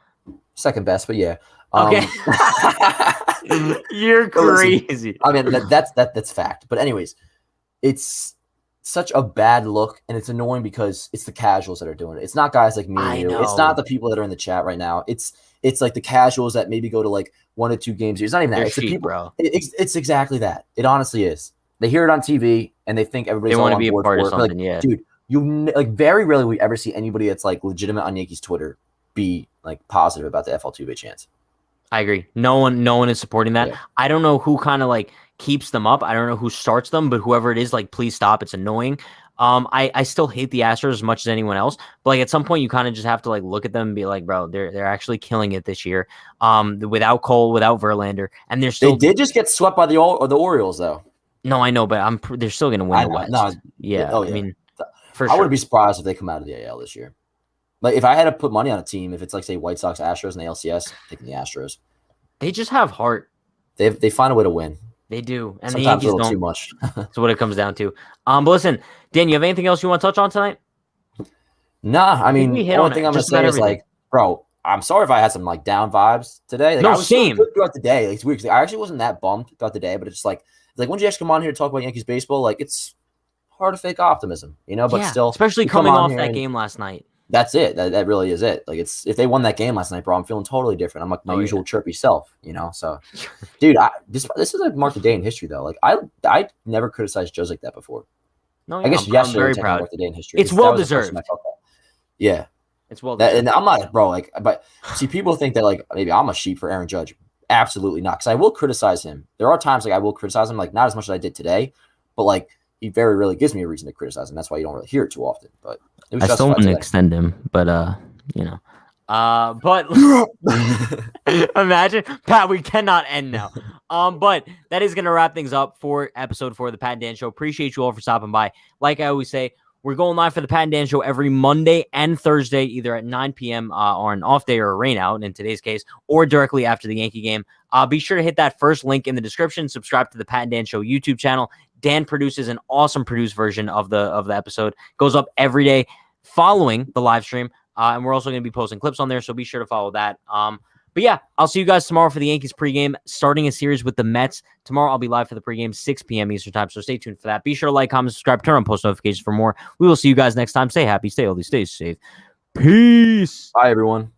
Second best, but yeah. Okay. You're crazy. I mean, that's fact. But anyways, it's such a bad look, and it's annoying because it's the casuals that are doing it. It's not guys like me and you. It's not the people that are in the chat right now. It's like the casuals that maybe go to like 1 or 2 games. It's not even that. It's the people, bro. It's exactly that. It honestly is. They hear it on TV and they think everybody's want to be a part of something. Like, yeah, dude, like very rarely we ever see anybody that's like legitimate on Yankees Twitter be like positive about the FL2A chance. I agree. No one is supporting that. Yeah. I don't know who kind of like keeps them up. I don't know who starts them, but whoever it is, like, please stop. It's annoying. I still hate the Astros as much as anyone else, but like at some point you kind of just have to like look at them and be like, bro, they're actually killing it this year. Without Cole, without Verlander, and they did just get swept by the Orioles though. No, I know, but they're still going to win the West. No, yeah. I mean, for sure. I wouldn't be surprised if they come out of the AL this year. Like if I had to put money on a team, if it's like say White Sox, Astros, and the LCS, I'm taking the Astros. They just have heart. They find a way to win. They do, and sometimes the Yankees a little don't. Too much. That's what it comes down to. But listen, Dan, you have anything else you want to touch on tonight? Nah, I mean, the only thing I'm gonna say is like, bro, I'm sorry if I had some like down vibes today. Like, no, I was same. Good throughout the day. Like, it's weird. I actually wasn't that bummed throughout the day, but it's just like when you actually come on here to talk about Yankees baseball, like it's hard to fake optimism, you know. But still, especially coming off that game last night. That's it. That really is it. Like it's if they won that game last night, bro, I'm feeling totally different. I'm like my usual chirpy self, you know. So, dude, this is like marked a day in history though. Like I never criticized Joe's like that before. No, I guess I'm very proud. Marked a day in history. It's well deserved. Yeah, it's well deserved. And I'm not, bro. Like, but see, people think that like maybe I'm a sheep for Aaron Judge. Absolutely not, because I will criticize him. There are times like I will criticize him, like not as much as I did today, but like he very rarely gives me a reason to criticize him. That's why you don't really hear it too often. But I still want to extend him, but you know. But imagine, Pat, we cannot end now. But that is gonna wrap things up for episode 4 of the Pat and Dan Show. Appreciate you all for stopping by. Like I always say, we're going live for the Pat and Dan Show every Monday and Thursday, either at 9 p.m. On an off day or a rain out in today's case, or directly after the Yankee game. Be sure to hit that first link in the description. Subscribe to the Pat and Dan Show YouTube channel. Dan produces an awesome produced version of the episode. Goes up every day following the live stream. And we're also going to be posting clips on there, so be sure to follow that. But yeah, I'll see you guys tomorrow for the Yankees pregame, starting a series with the Mets. Tomorrow I'll be live for the pregame, 6 p.m. Eastern time, so stay tuned for that. Be sure to like, comment, subscribe, turn on post notifications for more. We will see you guys next time. Stay happy, stay healthy, stay safe. Peace. Bye, everyone.